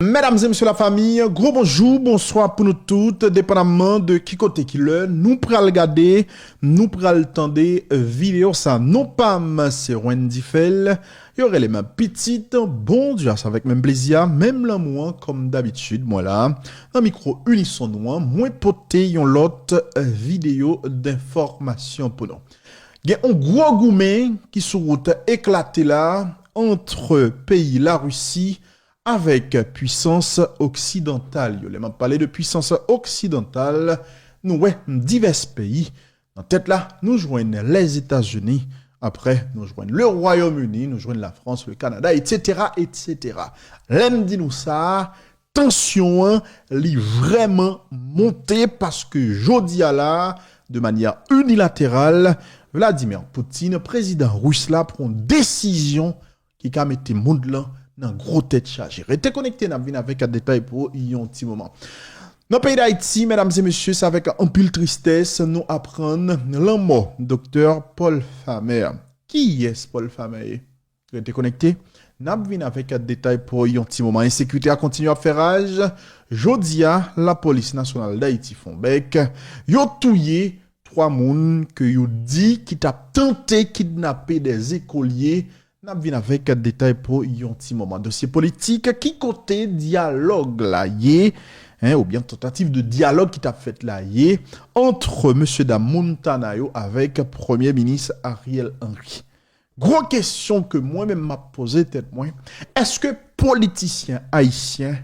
Mesdames et messieurs la famille, gros bonjour, bonsoir pour nous toutes, dépendamment de qui côté qui le, nous pral regarder, nous pral tendre vidéo ça, non pas c'est Wendy Fell, y aurait les mêmes petites, bon Dieu, ça avec même plaisir, même là moi, comme d'habitude, moi là, un micro unisson noir, moins poté yon l'autre vidéo d'information pour nous. Il y a un gros goumet qui sur route éclaté là, entre pays, la Russie, avec puissance occidentale. Je m'a parlé de puissance occidentale. Nous, ouais, divers pays. En tête là, nous joignons les États-Unis. Après, nous joignons le Royaume-Uni, nous joignons la France, le Canada, etc., etc. L'aime dit nous ça, tension, li vraiment monté parce que jodi à la, de manière unilatérale, Vladimir Poutine, président russe là, prend une décision qui a mis le monde là dans gros tête chargée. Restez connectés, n'a vinn avec un détail pour y un petit moment. Dans le pays d'Haïti, mesdames et messieurs, c'est avec un pile tristesse, nous apprenons le mot docteur Paul Famer. Qui est Paul Famer? Restez connectés. N'a vinn avec un détail pour y un petit moment. Insécurité a continué à faire rage. Jodia, la police nationale d'Haïti font bec. Yo touye 3 moun que yo dit qui t'a tenté kidnapper des écoliers. N'a vinn avec un détail pour un petit moment. Dossier politique qui côté dialogue là yé, ou bien tentative de dialogue qui t'a fait là yé entre monsieur da Montanayo avec Premier ministre Ariel Henry. Gros question que moi-même m'a posé tête moi. Est-ce que politicien haïtien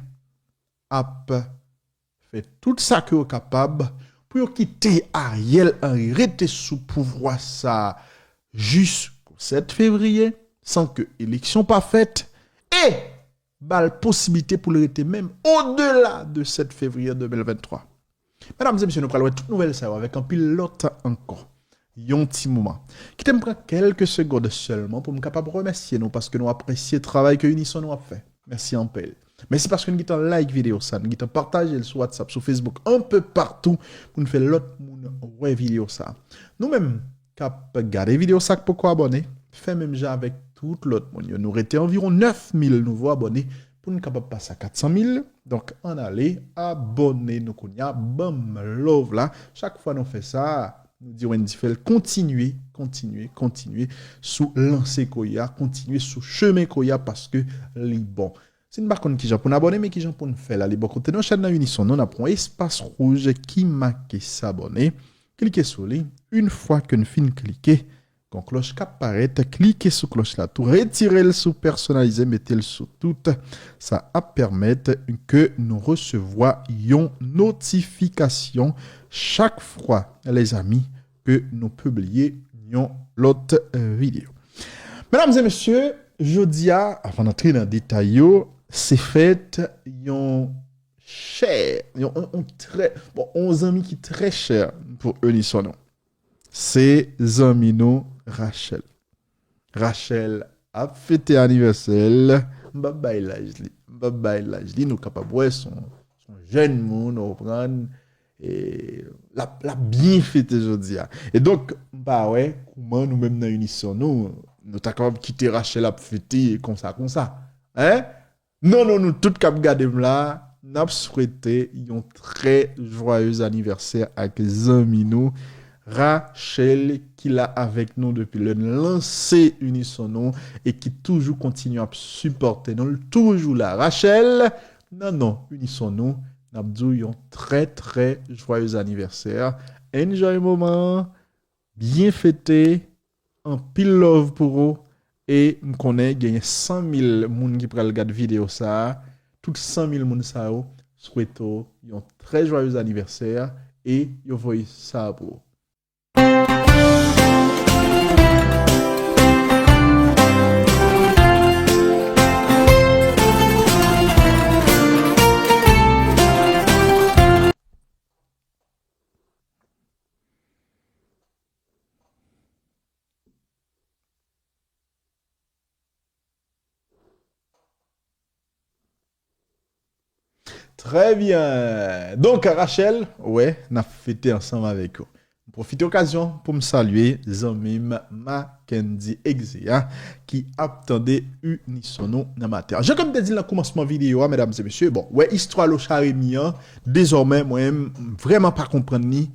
a fait tout ça que est capable pour quitter Ariel Henry, rester sous pouvoir ça jusqu'au 7 février sans que élection pas faite et la possibilité pour le rester même au-delà de 7 février 2023. Mesdames et messieurs, nous parlons de toute nouvelle ça avec un pilote encore. Yon petit moment. Qui t'aime prendre quelques secondes seulement pour me capable remercier nous parce que nous apprécions le travail que Unisson nous a fait. Merci en paix. Merci parce que nous avons like vidéo ça, nous avons partagé sur WhatsApp, sur Facebook, un peu partout pour nous faire l'autre ouais vidéo ça. Nous-mêmes, cap garder vidéo ça pour quoi abonner, fait même déjà avec tout l'autre monde. Nous étions environ 9000 nouveaux abonnés pour nous capable passer à 400 000. Donc, on allait abonner nous kounya, bam, love là. Chaque fois nous fait ça, nous disons Wendy Fell, continuez sous lancer Koya, continuez sous chemin Koya parce que les bon. C'est une barre qui j'ai pour abonner, mais qui j'ai pour nous faire là. Les bons côté, nous, chaîne Unisson, nous avons un espace rouge qui marque s'abonner. Cliquez sur lui. Une fois que nous finissons de cliquer, quand cloche qui apparaît, cliquez sur cloche là, tout retirez le sous personnalisé, mettez le sous tout. Ça va permettre que nous recevions une notification chaque fois, les amis, que nous publions l'autre vidéo. Mesdames et messieurs, jeudi, avant d'entrer dans le détail, c'est fait yon cher, yon très bon, 11 amis qui très cher pour Unisson. C'est Zamino Rachel. Rachel a fêté anniversaire. Bye l'âge. Nous capables son jeune monde au prendre et la bien fêté aujourd'hui. Et donc bah ouais, comment nous même dans Unisson nous t'as capable quitter Rachel à fêter comme ça. Hein? Non, nous tout cap garder là, n'a souhaité un très joyeux anniversaire avec Zamino Rachel qui l'a avec nous depuis le lancer Unisson et qui toujours continue à supporter nous toujours là. Rachel, non, Unisson nous n'a dit un très très joyeux anniversaire. Enjoy moment, bien fêté, un pile love pour vous et on connaît gagné 100 000 moun qui prennent regarder vidéo ça, toutes 100 000 moun ça souhaite un très joyeux anniversaire et yo voyez ça pour Très bien. Donc, Rachel, ouais, on a fêté ensemble avec vous. profite occasion pour me saluer Zamim Mackenzie Exea qui attendait unisono dans ma terre. J'ai comme dit dans le commencement vidéo, mesdames et messieurs, bon, ouais, histoire le Charemia, désormais, moi-même, vraiment pas comprendre ni,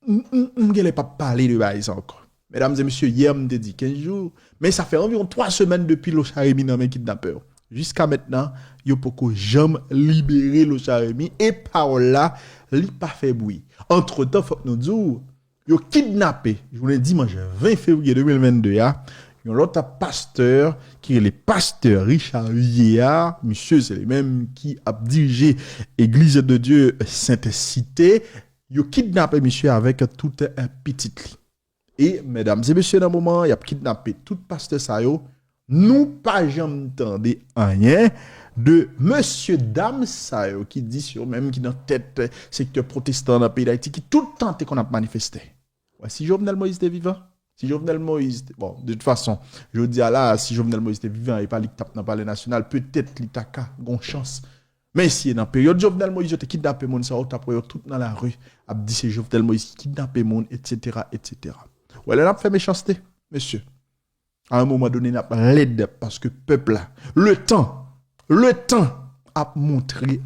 je pas parler de ça encore. Mesdames et messieurs, hier, je me dit 15 jours, mais ça fait environ 3 semaines depuis le Charemia dans mes kidnappeurs. Jusqu'à maintenant, il n'y a pas jamais libéré le Charemia et par là, il n'a pas fait bruit. Entre-temps, il faut que nous disions, il a kidnappé, je vous l'ai dit, dimanche 20 février 2022, il y a un autre pasteur qui est le pasteur Richard Yéa, monsieur, c'est le même qui a dirigé l'Église de Dieu Sainte-Cité, il a kidnappé monsieur avec tout un petit lit. Et, mesdames et messieurs, dans le moment, il a kidnappé tout pasteur ça yo, nous pas jamais entendu rien de monsieur dame ça yo, qui dit sur même qui dans tête secteur protestant dans le pays d'Haïti qui tout le temps qu'on a manifesté. Ouais, si Jovenel Moïse était vivant, si Jovenel Moïse, bon, de toute façon, je dis à là, si Jovenel Moïse était vivant et pas l'État dans le palais national, peut-être l'État a une chance. Mais si dans la période Jovenel Moïse était kidnappé moun ça après tout dans la rue, a dit c'est Jovenel Moïse qui kidnappé moun etc. Ouais, là a fait méchanceté, monsieur. À un moment donné, n'a pas l'aide parce que peuple là, le temps a montré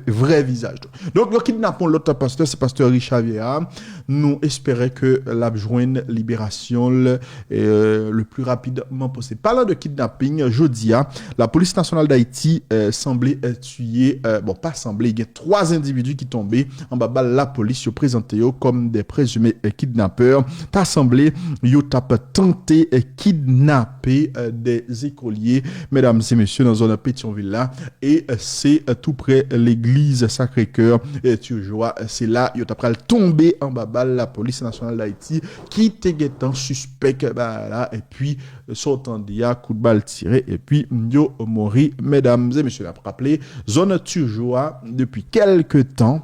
vrai visage. Donc, le kidnappons l'autre pasteur, c'est pasteur Richard Vieira. Nous espérons que la joigne libération le plus rapidement possible. Parlant de kidnapping, jeudi, la police nationale d'Haïti semblait tuer, pas semblait, il y a 3 individus qui tombaient en bas la police se présentait comme des présumés kidnappeurs. T'as semblé, yo t'a tenté kidnapper des écoliers, mesdames et messieurs, dans une Pétionville là, et c'est tout près l'église Sacré-Cœur et toujours c'est là yo t'après tomber en babal la police nationale d'Haïti qui était en suspect là et puis sortant dia coup de balle tiré et puis yo mori, mesdames et messieurs, rappelez zone toujours depuis quelque temps,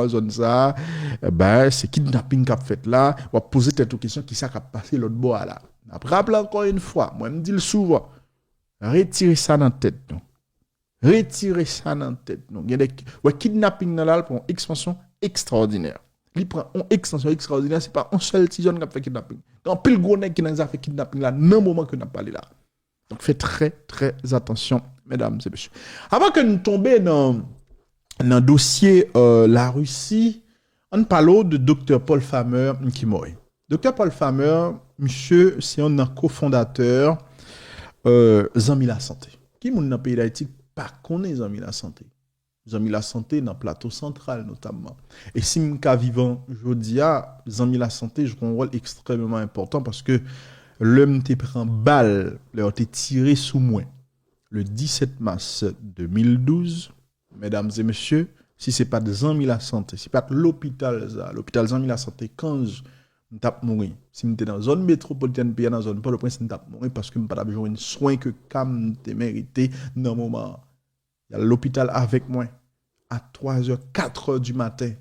zone ça, c'est kidnapping qu'a fait là, on va poser cette question qui ça qu'a passé l'autre bois là. Après rappelez encore une fois, moi me dis souvent, retirez ça dans tête non. Retirez ça dans tête non. Il y a des kidnapping dans là pour une expansion extraordinaire. Il prend une extension extraordinaire, c'est pas un seul petit jeune qui a fait kidnapping. Dans pile gros nèg qui a fait kidnapping là, dans moment que n'a pas là. Donc faites très très attention mesdames et messieurs. Avant que nous tombions dans dossier la Russie, on parle de Dr Paul Farmer qui mort. Dr Paul Farmer, monsieur, c'est un cofondateur Zami la santé. Qui moun dans pays d'Haïti pas connaît Zami la santé. Zami la santé dans le plateau central notamment. Et si m'ka vivant jodi a Zami la santé joue un rôle extrêmement important parce que l'homme te prend balle, leur te tiré sous moi le 17 mars 2012, mesdames et messieurs, si c'est pas de Zami la santé, si pas de l'hôpital Zami la santé 15 m'tap mourir. Si m'étais dans zone métropolitaine puis dans zone Port-au-Prince m'tap mourir parce que m'pas besoin de soins que cam te mérité dans moment. Il y a l'hôpital avec moi à 3h 4h du matin.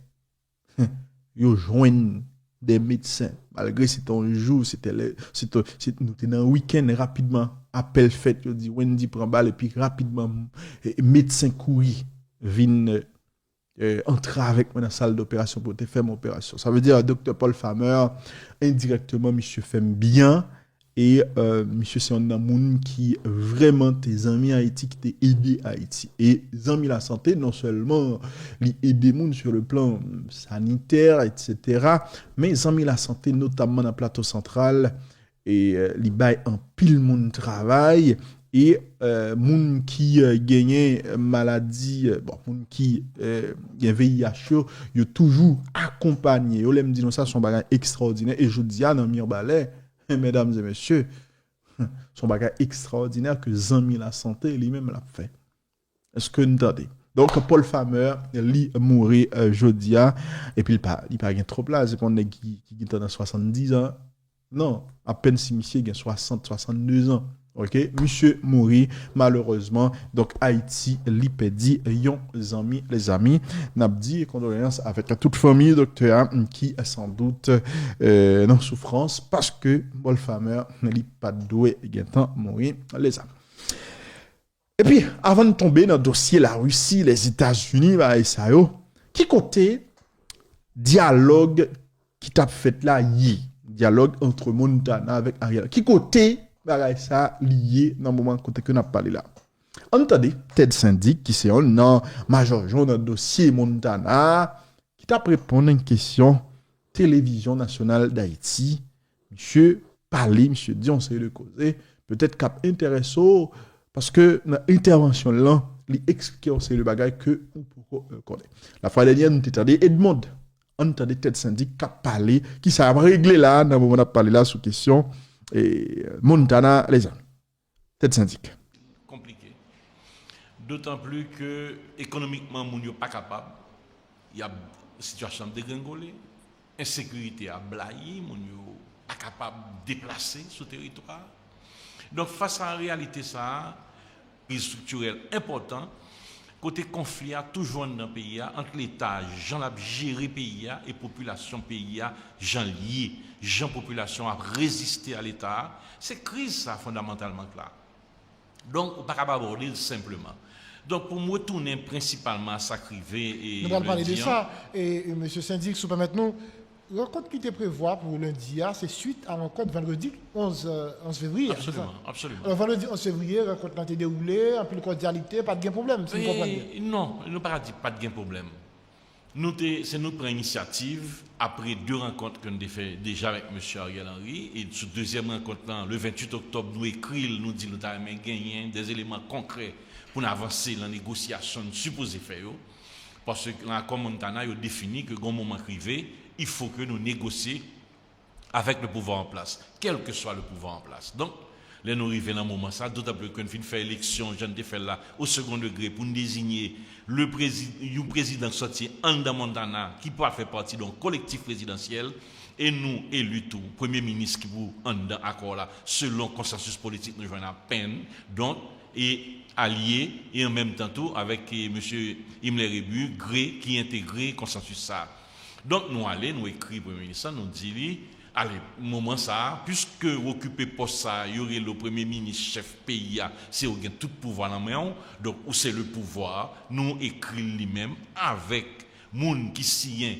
Yo joignent des médecins malgré c'était un jour, c'était nous étions dans un week-end rapidement appel fait, yo dit Wendy prend balle et puis rapidement médecin courir viennent entrer avec moi dans la salle d'opération pour te faire mon opération. Ça veut dire Dr Paul Farmer indirectement monsieur fait bien et monsieur c'est un homme qui vraiment tes amis Haïti qui t'a aidé Haïti et amis la santé non seulement li aider moun sur le plan sanitaire etc. mais amis la santé notamment dans le plateau central et li bay en pile moun travail. Et moun qui gagne maladie moun qui gagne VIH yo toujours accompagné yo l'aime dire ça son bagage extraordinaire et je dis à dans Mirbalais mesdames et messieurs son bagage extraordinaire que Zami la santé lui-même l'a fait. Est-ce que vous entendez? Donc Paul Farmer li mourir jodia et puis il pas gain trop là c'est pour nèg qui dans 70 ans. Non, à peine si monsieur gain 62 ans. OK, monsieur mouri malheureusement. Donc Haïti li pedi yon les amis n'a dit condoléances avec toute famille docteur qui est sans doute dans souffrance parce que Paul Farmer li pas doué gentan mouri les amis. Et puis avant de tomber dans le dossier la Russie, les États-Unis et ça yo qui côté dialogue qui t'a fait là hier, dialogue entre Montana avec Ariel. Qui côté bagay ça lié dans le moment côté que n'a parlé là. Entendez, Ted Syndic qui c'est un non major dans le dossier Montana qui t'a répondu à une question télévision nationale d'Haïti. Monsieur parler, monsieur dit on sait de causer, peut-être cap intéressant parce que dans l'intervention là, il explique on sait le bagay que on peut connaître. La fois dernière nous t'entendait Edmond, on entendait Ted Syndic qui a parlé, qui ça a réglé là dans le moment on a parlé là sous question et Montana les amis. Ted Syndic. Compliqué. D'autant plus que économiquement moun yo pas capable. Il y a situation dégringolée, insécurité à blayer, moun yo pas capable de déplacer sur territoire. Donc face à la réalité ça, crise structurelle important, côté conflit a toujours dans le pays entre l'État, gens la gérer pays et population pays gens liés, gens population a résister à l'État, c'est crise ça fondamentalement là. Donc on pas capable aborder simplement. Donc pour moi tourner principalement à sacriver et nous allons parler de ça et monsieur Syndic sous permettre nous la rencontre qui était prévue pour lundi, c'est suite à la rencontre vendredi 11 février. Absolument, absolument. Alors, vendredi 11 février, la rencontre a été déroulée, en plus de cordialité, pas de problème, si vous comprenez bien. Non, nous pas dit pas de problème. C'est nous prenons initiative après 2 rencontres que nous avons fait déjà avec M. Ariel Henry. Et sur deuxième rencontre, le 28 octobre, nous écrivons, nous disons que nous avons gagné des éléments concrets pour avancer dans la négociation supposée faire. Parce que l'accord Montana a défini que, au moment arrivé, il faut que nous négocions avec le pouvoir en place, quel que soit le pouvoir en place. Donc, là, nous arrivons dans un moment ça, d'autant plus qu'on fait élection, j'en ai fait là, au second degré, pour nous désigner le président sorti en Montana, qui peut faire partie d'un collectif présidentiel, et nous, élus tout, premier ministre qui vous en accord là, selon le consensus politique, nous jouons à peine, donc, et allié, et en même temps tout, avec M. Imler Rebu, Gré, qui intégrait le consensus ça. Donc, nous allons, nous écrivons au Premier ministre, nous disons, allez, moment ça, puisque vous occupez poste ça, il y aurait le Premier ministre, chef pays, c'est vous avez tout pouvoir dans la main, donc, où c'est le pouvoir, nous écrivons lui-même avec gens qui signent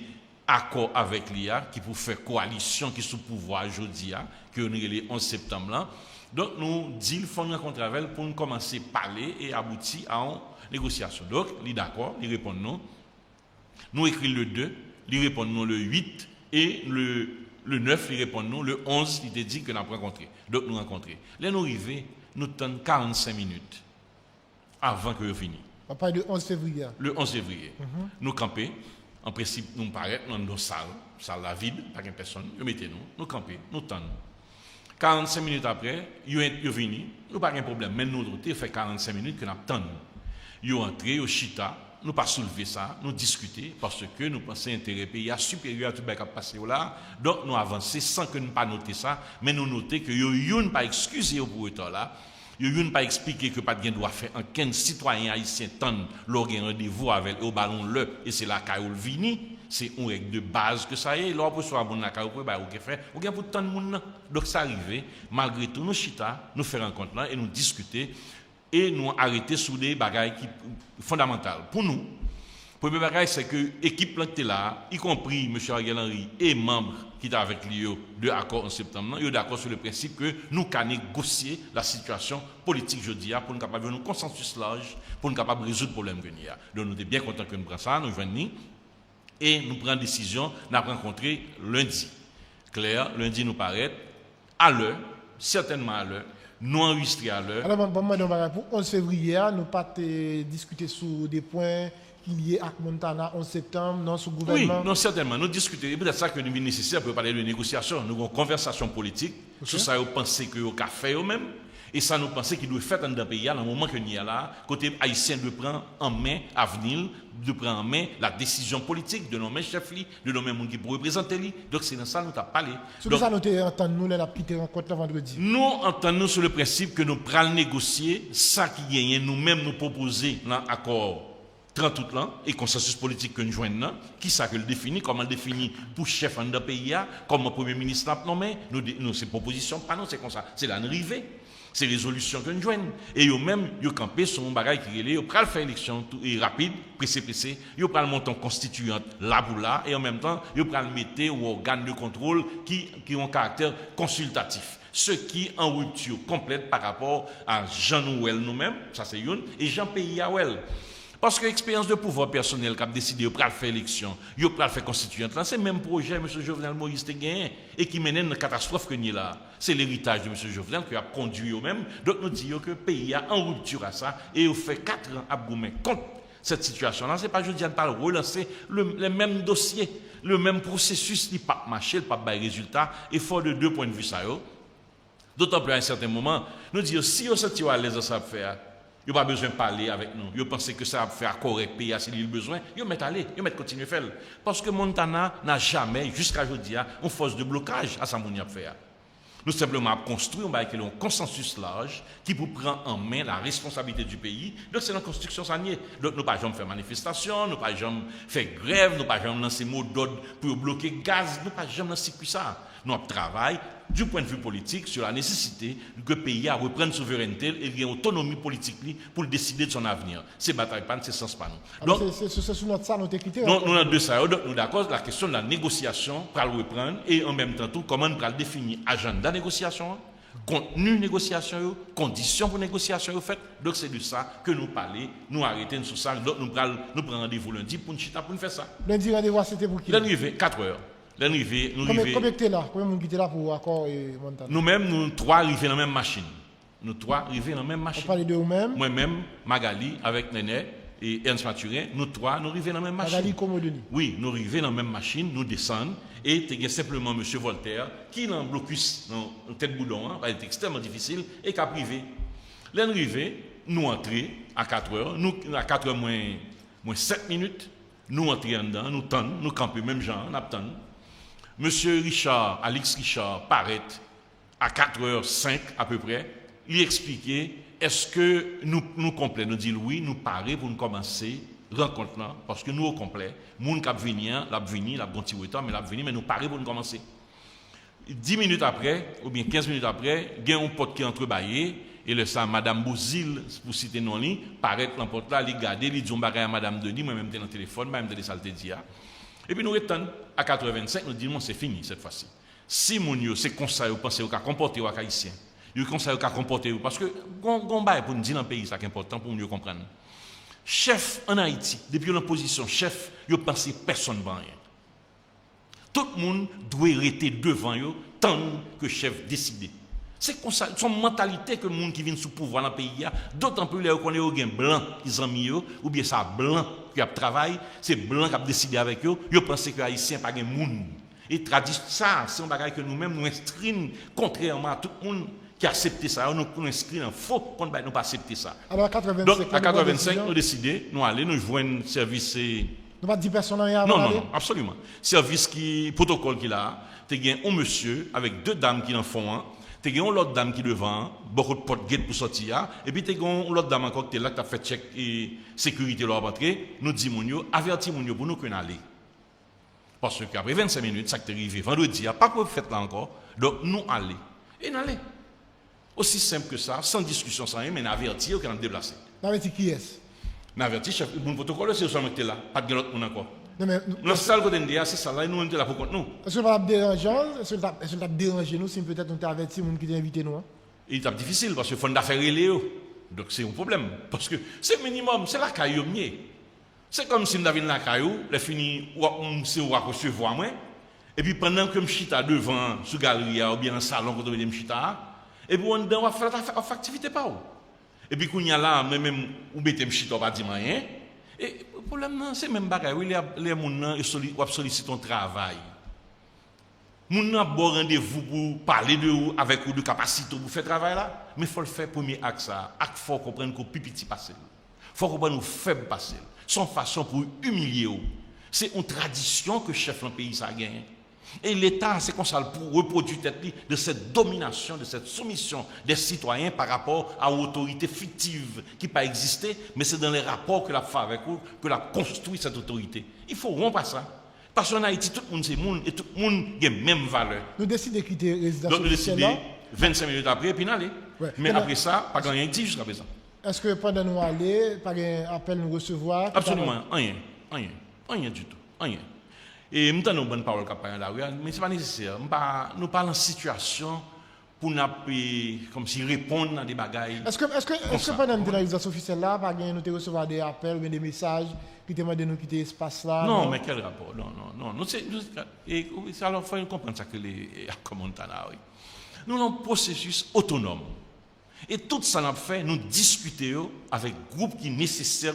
accord avec l'IA, qui pour faire coalition, qui sous pouvoir aujourd'hui, que nous avons le 11 septembre là. Donc, nous disons, il faut nous rencontrer avec elle pour nous commencer à parler et aboutir à une négociation. Donc, il est d'accord, il répond non. Nous écrivons le 2. Il répond non le 8 et le 9, il répond non le 11, il te dit que nous avons rencontré. Donc nous rencontrons. Là, nous arrivons, nous tenons 45 minutes avant que nous finissions. On parle de 11 février. Le 11 février. Nous campons, en principe, nous paraît dans nos salles, la vide, pas de personne, nous mettons nous campons, nous tendons. 45 minutes après, ils sont venus, nous pas de problème, mais nous, nous fait 45 minutes que nous attendons. Ils sont entrés, ils sont chita. Nous pas soulever ça, nous discuter parce que nous pensons intérêt pays supérieur à tout ce qui a passé là. Donc nous avancer sans que nous pas noter ça, mais nous noter que nous ne pas excuser pour eux là. Nous ne pas expliquer que pas de droit faire en 15 citoyens haïtiens tendent leur rendez-vous avec au ballon le et c'est la caille vini. C'est une règle de base que ça y est. Là, pour soit bon la caille pour bah OK faire. On gagne pour tant de monde. Donc ça arrivé malgré tout nous chita, nous faire rencontre là et nous discuter. Et nous arrêter sur des bagailles qui fondamentales. Pour nous, le premier bagaille, c'est que l'équipe qui là, y compris M. Ariel Henry et membres qui étaient avec lui de l'accord en septembre, ils sont d'accord sur le principe que nous avons négocier la situation politique aujourd'hui pour nous capables de un consensus large, pour nous capables de résoudre le problème que nous avons. Donc nous sommes bien contents que nous prenions ça, nous venons et nous prenons décision, nous avons rencontré lundi. Claire, lundi nous paraît à l'heure, certainement à l'heure, nous enregistrer à l'heure. Alors, pour 11 février, nous pas discuter sur des points liés à Montana 11 septembre, non, sur le gouvernement. Oui, non, certainement. Nous discutons. Et peut-être ça que nous est nécessaire pour parler de négociation. Nous avons une conversation politique. Okay. Sur ça, nous pensons que nous avons fait eux-mêmes. Et ça, nous pensons qu'il doit faire dans le pays, dans le moment que nous sommes là, côté haïtien de prendre en main l'avenir, de prendre en main la décision politique, de nommer chef, de nommer gens qui pour représenter lui. Donc c'est dans ça que nous avons parlé. Sur ça, nous entendons la petite rencontre vendredi. Nous entendons sur le principe que nous prenons négocier ça qui gagne, nous-mêmes nous proposer dans l'accord 30 août là, et consensus politique que nous joignons, qui ça que le définit, comment le définit pour chef de pays, comment le premier ministre l'a nommé, nous ces propositions, pas non, c'est comme ça, c'est l'arrivée. C'est résolution que nous joignons. Et eux-mêmes, ils ont campé sur un bagage qui est là, ils ont fait élection rapide, pressé, ils ont pris le montant constituant là pour là, et en même temps, ils ont mettre aux organes de contrôle qui ont un caractère consultatif. Ce qui est en rupture complète par rapport à Jean-Nouel nous-mêmes, ça c'est une, et Jean-Pays Yawel. Parce que l'expérience de pouvoir personnel qui a décidé de faire élection, de faire constituante, c'est le même projet M. Jovenel Moïse a gagné et qui mène à une catastrophe que nous avons là. C'est l'héritage de M. Jovenel qui a conduit eux-mêmes. Donc nous disons que le pays a en rupture à ça et il fait 4 ans à gommer contre cette situation-là. Ce n'est pas je dis à ne pas relancer le même dossier, le même processus, il n'a pas marché, il n'a pas de résultat. Et fort de 2 points de vue, ça. D'autant plus à un certain moment, nous disons si on se tire à l'aise à ça faire. Ils n'ont pas besoin de parler avec nous. Ils pensent que ça va faire correct pays s'il y a besoin. Ils mettent aller, ils mettent continuer à faire. Parce que Montana n'a jamais, jusqu'à aujourd'hui, une force de blocage à sa manière de faire. Nous simplement construire un consensus large qui pour prendre en main la responsabilité du pays. Donc c'est la construction sanière. Donc nous ne pouvons pas jamais faire manifestation, nous ne pouvons pas jamais faire grève, nous ne pouvons pas jamais lancer mot d'ordre pour bloquer le gaz, nous ne pouvons pas jamais lancer ça. Nous travaillons du point de vue politique sur la nécessité que le pays a reprendre souveraineté et une autonomie politique pour décider de son avenir. C'est bataille pas, c'est sens pas nous. Donc c'est sur notre ça notre critère. Nous avons deux ça. Donc nous d'accord la question de la négociation pour le reprendre et en même temps tout comment nous allons définir agenda négociation, contenu négociation, conditions pour négociation fait. Donc c'est de ça que nous parlons, nous arrêtons sur ça. Donc nous prenons rendez-vous lundi pour nous faire ça. Lundi rendez-vous c'était pour qui? Lundi 4 heures. Combien de là? Combien de gens là pour accord et Montana? Nous-mêmes, nous 3 arrivés dans la même machine. Nous 3 arrivés dans la même machine. On parle de vous-même? Moi-même, Magali, avec Néné et Ernst Mathurin, nous 3, nous arrivés dans la même machine. Magali Komodeni? Oui, nous arrivés dans la même machine, nous descendons, et il y a simplement M. Voltaire, qui est en blocus, dans tête boudon, ça a été extrêmement difficile, et qui a privé. L'arrivée, nous entrons à 4 heures, nous, à 4 heures moins 7 minutes, nous entrons dedans, nous tendons, nous campons même gens, nous attendons. Monsieur Richard, Alix Richard, paraît à 4h05 à peu près, lui expliquer est-ce que nous complet, nous dit oui, nous paraît pour nous commencer rencontre là, parce que nous au complet, moun qui venir, l'a bon petit retard, mais l'a venir, mais nous paraît pour nous commencer. 10 minutes après, ou bien 15 minutes après, il y a un pote qui est entrebâillé, et le ça, Madame Bouzil, pour citer non li, paraît dans porte là, il garde, il dit on bagaille à Madame Denis, moi-même dans le téléphone, moi-même dans les salles de dia. Et puis nous retournons à 85, nous disons c'est fini cette fois-ci. Si mon yo c'est conseil vous pensez qu'à comporter aux haïtiens, vous conseil qu'à comporter parce que gon bail pour nous dire dans le pays ça qui est important pour nous comprendre. Chef en Haïti, depuis l'opposition chef, yo pensez personne va rien. Tout le monde doit rester devant yo tant que chef décide. C'est comme ça, son mentalité que le monde qui vient sous pouvoir dans le pays, d'autant plus les reconnaît des blancs qui ont mis ou bien ça blanc qui a travaillé, c'est blanc qui a décidé avec eux, ils pensent que les haïtiens pas de monde. Et ça, c'est un bagage que nous-mêmes nous inscrivons contrairement à tout le monde qui accepte ça, nous inscrivons en faux qu'on ne pas accepter ça. Alors à 85, donc à 85 nous décidons, nous allons nous joindre un service. Nous pas 10 personnes rien non, absolument. Service qui protocole qu'il a, tu as un monsieur avec 2 dames qui en font un. Tu as l'autre dame qui devant, beaucoup de portes guettes pour sortir, et puis tu as l'autre dame encore qui est là, qui a fait check et sécurité leur rentrer, nous disons, avertis pour nous qu'on aller. Parce qu'après 25 minutes, ça qui est arrivé vendredi, pas pour faire là encore, donc nous aller. Et nous aller. Aussi simple que ça, sans discussion, sans rien, mais nous avertir qu'on a déplacé. Nous avertir qui est-ce? Nous avertir, chef, le protocole, c'est où là, pas de l'autre monde encore. Non, mais nous sommes côté de c'est ça là, nous sommes là pour contre nous. Est-ce que ça va déranger? Est-ce que ça va déranger nous si peut-être on t'a averti, les gens qui t'ont invité nous? Il est difficile parce qu'il faut faire Léo. Donc c'est un problème. Parce que c'est minimum, c'est la caillou. C'est comme si nous avions la caillou, les fini, c'est où recevoir moi. Et puis pendant que je suis devant, sous galerie, ou bien dans le salon, quand je suis et puis on va faire l'activité pas où. Et puis quand il y a là, même, ou mettez je pas dire rien. Et le problème, c'est même bagaille. Les gens sollicitent ton travail. Les gens ont rendez-vous pour parler de vous, avec vous de capacité pour faire travail là. Mais il faut le faire premier acte. Acte fort comprendre qu'on petit passer. Il faut comprendre qu'on faible passer. Son façon pour humilier vous. C'est une tradition que le chef de pays a gagné. Et l'État, c'est comme ça pour reproduire de cette domination, de cette soumission des citoyens par rapport à l'autorité fictive qui n'a pas existé, mais c'est dans les rapports que la fait avec eux que la construit cette autorité. Il faut rompre ça. Parce qu'en Haïti, tout le monde c'est monde et tout le monde a la même valeur. Nous décidons de quitter la résidence. Donc nous décidons 25 minutes après, et puis nous allons. Ouais. Mais après ça, pas rien dit jusqu'à présent. Est-ce que pendant nous aller, pas un appel nous recevoir? Absolument, rien du tout, rien. Et nous avons une bonne parole qui a la rue, mais ce n'est pas nécessaire. Nous parlons en situation pour nous comme si répondre à des bagailles. Est-ce que pendant une réalisation officielle là, pas nous te recevoir des appels ou des messages qui te demandent de nous quitter l'espace là? Non, mais quel rapport? Non. Et ça alors faut comprendre ça que les Montana, oui. Nous avons un processus autonome. Et tout ça nous fait, nous discuter avec un groupe qui est nécessaire,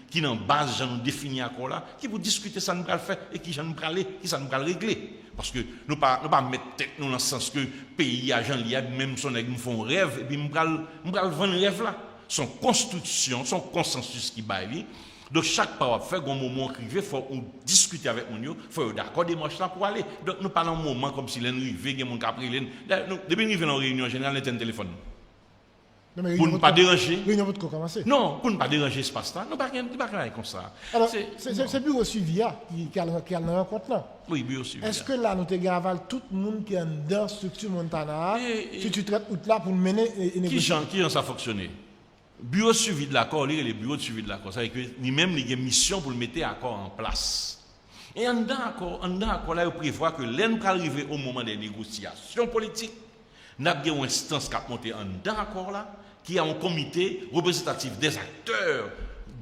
qui est en base, j'en nous définit encore là, qui pour discuter ça nous va le faire et qui ça nous va le régler. Parce que nous ne pas mettre tête nous dans le sens que le pays a même son nous font rêve, et puis nous va vendre rêve là. Son constitution, son consensus qui baille. Donc chaque parole fait un moment privé, il faut discuter avec nous, il faut d'accord démarche là pour aller. Donc nous parlons un moment comme si l'arrivée, il y a mon capri. Depuis nous arrivons en réunion générale, nous avons un téléphone. Pour ne pas déranger. Non, pour ne pas déranger l'espace là. Nous ne pas faire comme ça. Alors, c'est bureau suivi qui a le rencontre là. Oui, bureau suivi. Est-ce que là, nous te gravons tout le monde qui est dans la structure Montana, si tu traites là pour mener une négociation? Qui ça fonctionné? Bureau suivi de l'accord, les bureaux de suivi de l'accord, ça veut dire que lui-même, il y a une mission pour le mettre l'accord en place. Et en accord là, il prévoit que l'un va arriver au moment des négociations politiques. Nous avons une instance qui a monté en accord là, qui a un comité représentatif des acteurs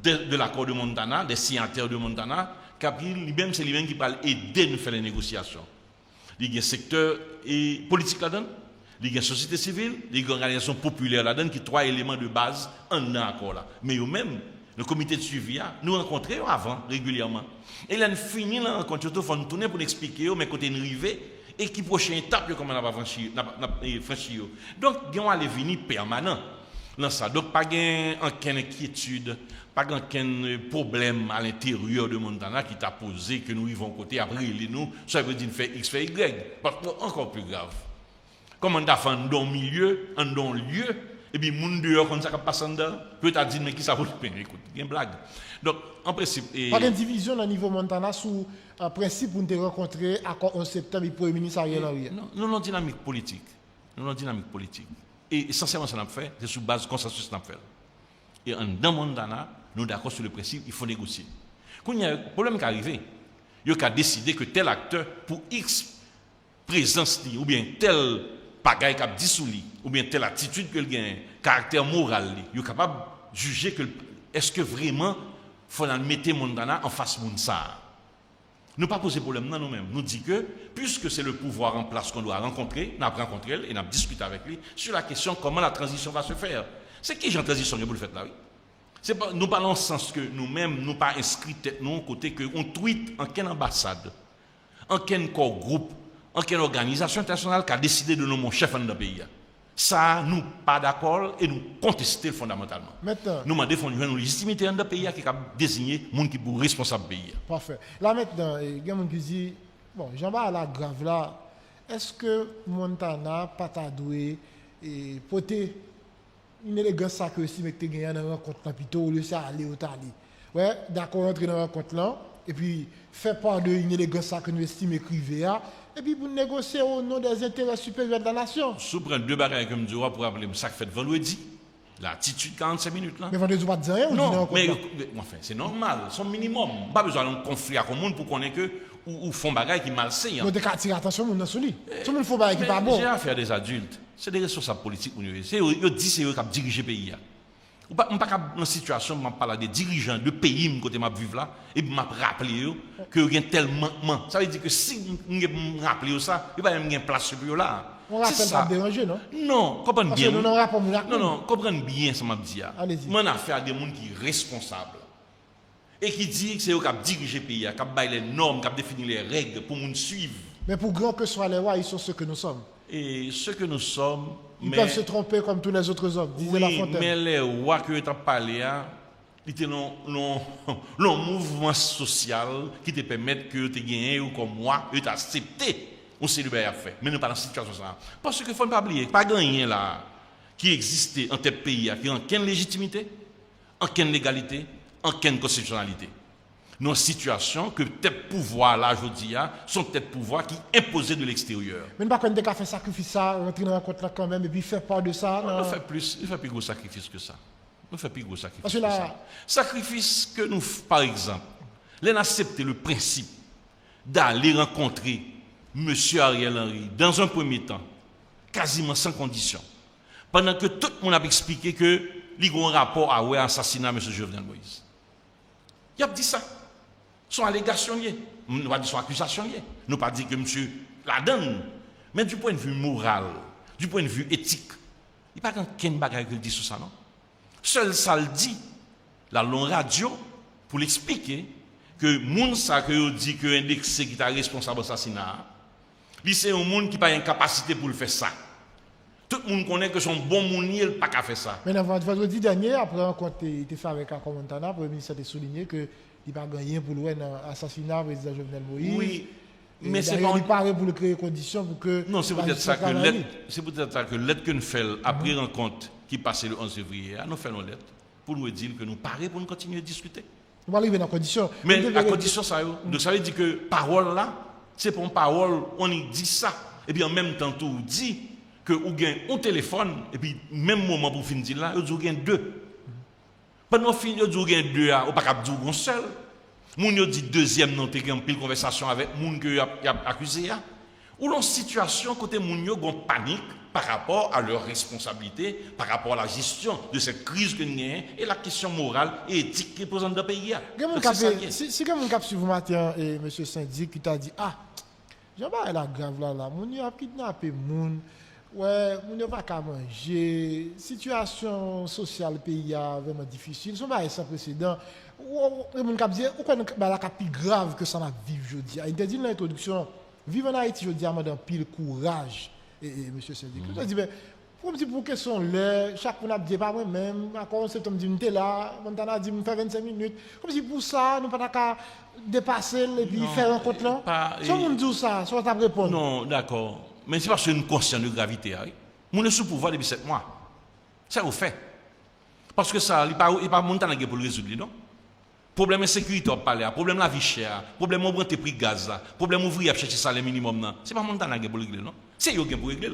de l'accord de Montana, des signataires de Montana, qui lui-même, c'est lui-même qui va aider à nous faire les négociations. Il y a un secteur politique là-dedans. Il y a une société civile, il y a une organisation populaire là-dedans qui ont 3 éléments de base en accord là. Mais eux-mêmes, le comité de suivi, nous rencontrons avant régulièrement. Et là, nous finissons la rencontre, il faut nous tourner pour expliquer mais côté nous arriver et qui prochaine étape comment on va franchir. Donc, il y a un venir permanent dans ça. Donc, pas aucune inquiétude, pas aucun problème à l'intérieur de Montana qui t'a posé que nous vivons côté après nous, ça veut dire faire X, faire Y. Parce que encore plus grave. Comme on a fait un milieu, un lieu, et puis moun dehors comme ça qui passe en dedans, peut-être dire mais qui ça vaut le écoute, il y a une blague. Donc en principe pas de division au niveau Montana sous un principe pour nous rencontrer à 11 septembre le Premier ministre Ariel Henry. Nous avons une dynamique politique. Et essentiellement ça n'a fait, c'est sur base consensus n'a fait. Et dans Montana, nous sommes d'accord sur le principe, il faut négocier. Quand il y a un problème qui est arrivé, il y a décidé que tel acteur pour X présence ou bien tel bagaille qui a dissouli, ou bien telle attitude que le caractère moral, il est capable de juger que est-ce que vraiment il faut mettre Montana en face de ça. Nous ne pas poser problème non nous-mêmes. Nous disons que puisque c'est le pouvoir en place qu'on doit rencontrer, nous avons rencontré et nous avons discuté avec lui sur la question comment la transition va se faire. C'est qui j'ai en transition pour le faire là oui. Pas, nous parlons en sens que nous-mêmes nous pas inscrits nous côté que on tweet en quelle ambassade, en quel corps groupe, en quelle organisation internationale qui a décidé de nommer mon chef dans le pays. Ça, nous pas d'accord et nous contester fondamentalement. Maintenant, nous demandons une légitimité dans le pays qui a désigné les gens qui sont responsables du pays. Parfait. Là maintenant, il y a des gens qui disent, bon, Jean-Baptiste la grave là, est-ce que Montana pas ta doué et porter une élégance ça que si mec te gagné dans rencontre là plutôt au lieu ça aller au tali. Ouais, d'accord entrer dans rencontre là et puis faire part de une élégance ça que nous estimons écrivain et puis pour négocier au nom des intérêts supérieurs de la nation. Sous prendre deux bagages comme du roi pour rappeler ça fait vendredi. L'attitude 45 minutes là. Mais vendredi pas de rien ou non, mais enfin c'est normal, son minimum. Pas besoin d'un conflit avec le monde pour connaître que ou font bagages qui malsains. Nous devons attirer attention mon dans celui. Tout le monde faut bagages qui pas bon. J'ai affaire des adultes. C'est des responsables politiques c'est eux dit c'est eux qui dirigent le pays. On pas dans situation m'a parler des dirigeants de pays côté m'a vivre là et m'a rappeler que il y a tellement ça veut dire que si me rappeler ça il va y avoir place sur là. On rappelle pas déranger non? Non, comprendre bien. Non, comprendre bien ça m'a dit. Mon affaire des gens qui responsables et qui dit que c'est eux qui dirigent le pays, qui baillent les normes, qui définissent les règles pour nous suivre. Mais pour grand que soient les rois, ils sont ceux que nous sommes. Et ceux que nous sommes. Ils peuvent se tromper comme tous les autres hommes, disait La Fontaine. Mais les rois que tu as parlé, ils étaient le mouvement social qui te permet que tu gagnes ou comme moi, tu accepté on célibataire à faire. Mais nous pas dans cette situation là. Parce qu'il ne faut pas oublier, pas gagner là qui existait en tel pays, qui n'a aucune légitimité, aucune légalité, aucune constitutionnalité. Dans une situation que tête pouvoir là, je dis, sont tête pouvoir qui imposés de l'extérieur. Mais pas quand on a fait sacrifice ça, rentrer dans la rencontre là quand même, et puis faire part de ça. On fait plus, il fait plus gros sacrifice que ça. On fait plus gros sacrifice Parce que que là- ça. Sacrifice que nous, par exemple, l'on accepté le principe d'aller rencontrer M. Ariel Henry dans un premier temps, quasiment sans condition. Pendant que tout le monde a expliqué que il y a un rapport à l'assassinat de M. Jovenel Moïse. Il a dit ça. Son allégation liée. Nous ne pas dire son accusation liée. Nous ne pas dire que M. la donne. Mais du point de vue moral, du point de vue éthique, il n'y a pas qu'un bagage qui dit sur ça, non? Seul ça le dit, la longue radio, pour l'expliquer que moun ça que dit que indexé qui est responsable de l'assassinat, c'est un monde qui n'a pas une capacité pour le faire ça. Tout le monde connaît que son bon moun il pas qu'à faire ça. Mais vendredi dernier, après rencontre était fait avec Akon Montana, le Premier ministre a souligné qu'il n'a pas gagné pour l'assassinat du président Jovenel Moïse. Oui, Et mais c'est d'ailleurs, pas... il paraît pour le créer conditions pour que... Non, c'est peut-être ça que travaille. l'aide, c'est peut-être ça que l'aide que nous faisons après rencontre qui passait le 11 février, nous faisons l'aide pour nous dire que nous parons pour nous continuer à discuter. On va arriver dans la condition. Mais la condition ça, donc ça veut dire que parole là, c'est pour une parole, on y dit ça, et puis en même temps tout on dit que vous avez un téléphone, et puis même moment pour finir là, vous avez deux. Pendant que vous avez deux, vous n'avez pas dire un seul. Moun yo dit deuxième non te gen pile conversation avec moun que y a accusé ya. Ou l'on situation côté moun yo gon panique par rapport à leur responsabilité, par rapport à la gestion de cette crise que nous avons et la question morale et éthique qui est présente dans le pays. Donc, c'est ça qui est. Si quelqu'un cap sur vous matin et M. Syndic qui t'a dit ah Jean-Baptiste la grave là moun yo a kidnappé moun ouais moun yo pas qu'à manger situation sociale pays a vraiment difficile son bail sans précédent ou moun cap dire ou quoi la cap plus grave que ça n'a vivre jodi il t'a dit dans l'introduction vivre en Haïti jodi a demandé pile courage et M. Syndic il dit ben pour me dire pour question là chaque monde a dit pas moi même encore septembre dit m'était là Montana dit me fait 25 minutes comme si pour ça nous pas qu'à dépasser et puis faire rencontre là si on dit ça soit ta répondre Non, d'accord. Mais c'est parce que nous sommes conscients de gravité. Nous sommes sous pouvoir depuis 7 mois. Ça vous fait. Parce que ça, il n'y a pas Montana pour le résoudre, non? Problème de sécurité, on parle, problème de la vie chère, problème de prix de gaz, problème d'ouvrier à chercher le salaire minimum, ce n'est pas Montana pour le régler, non? C'est eux qui pour régler.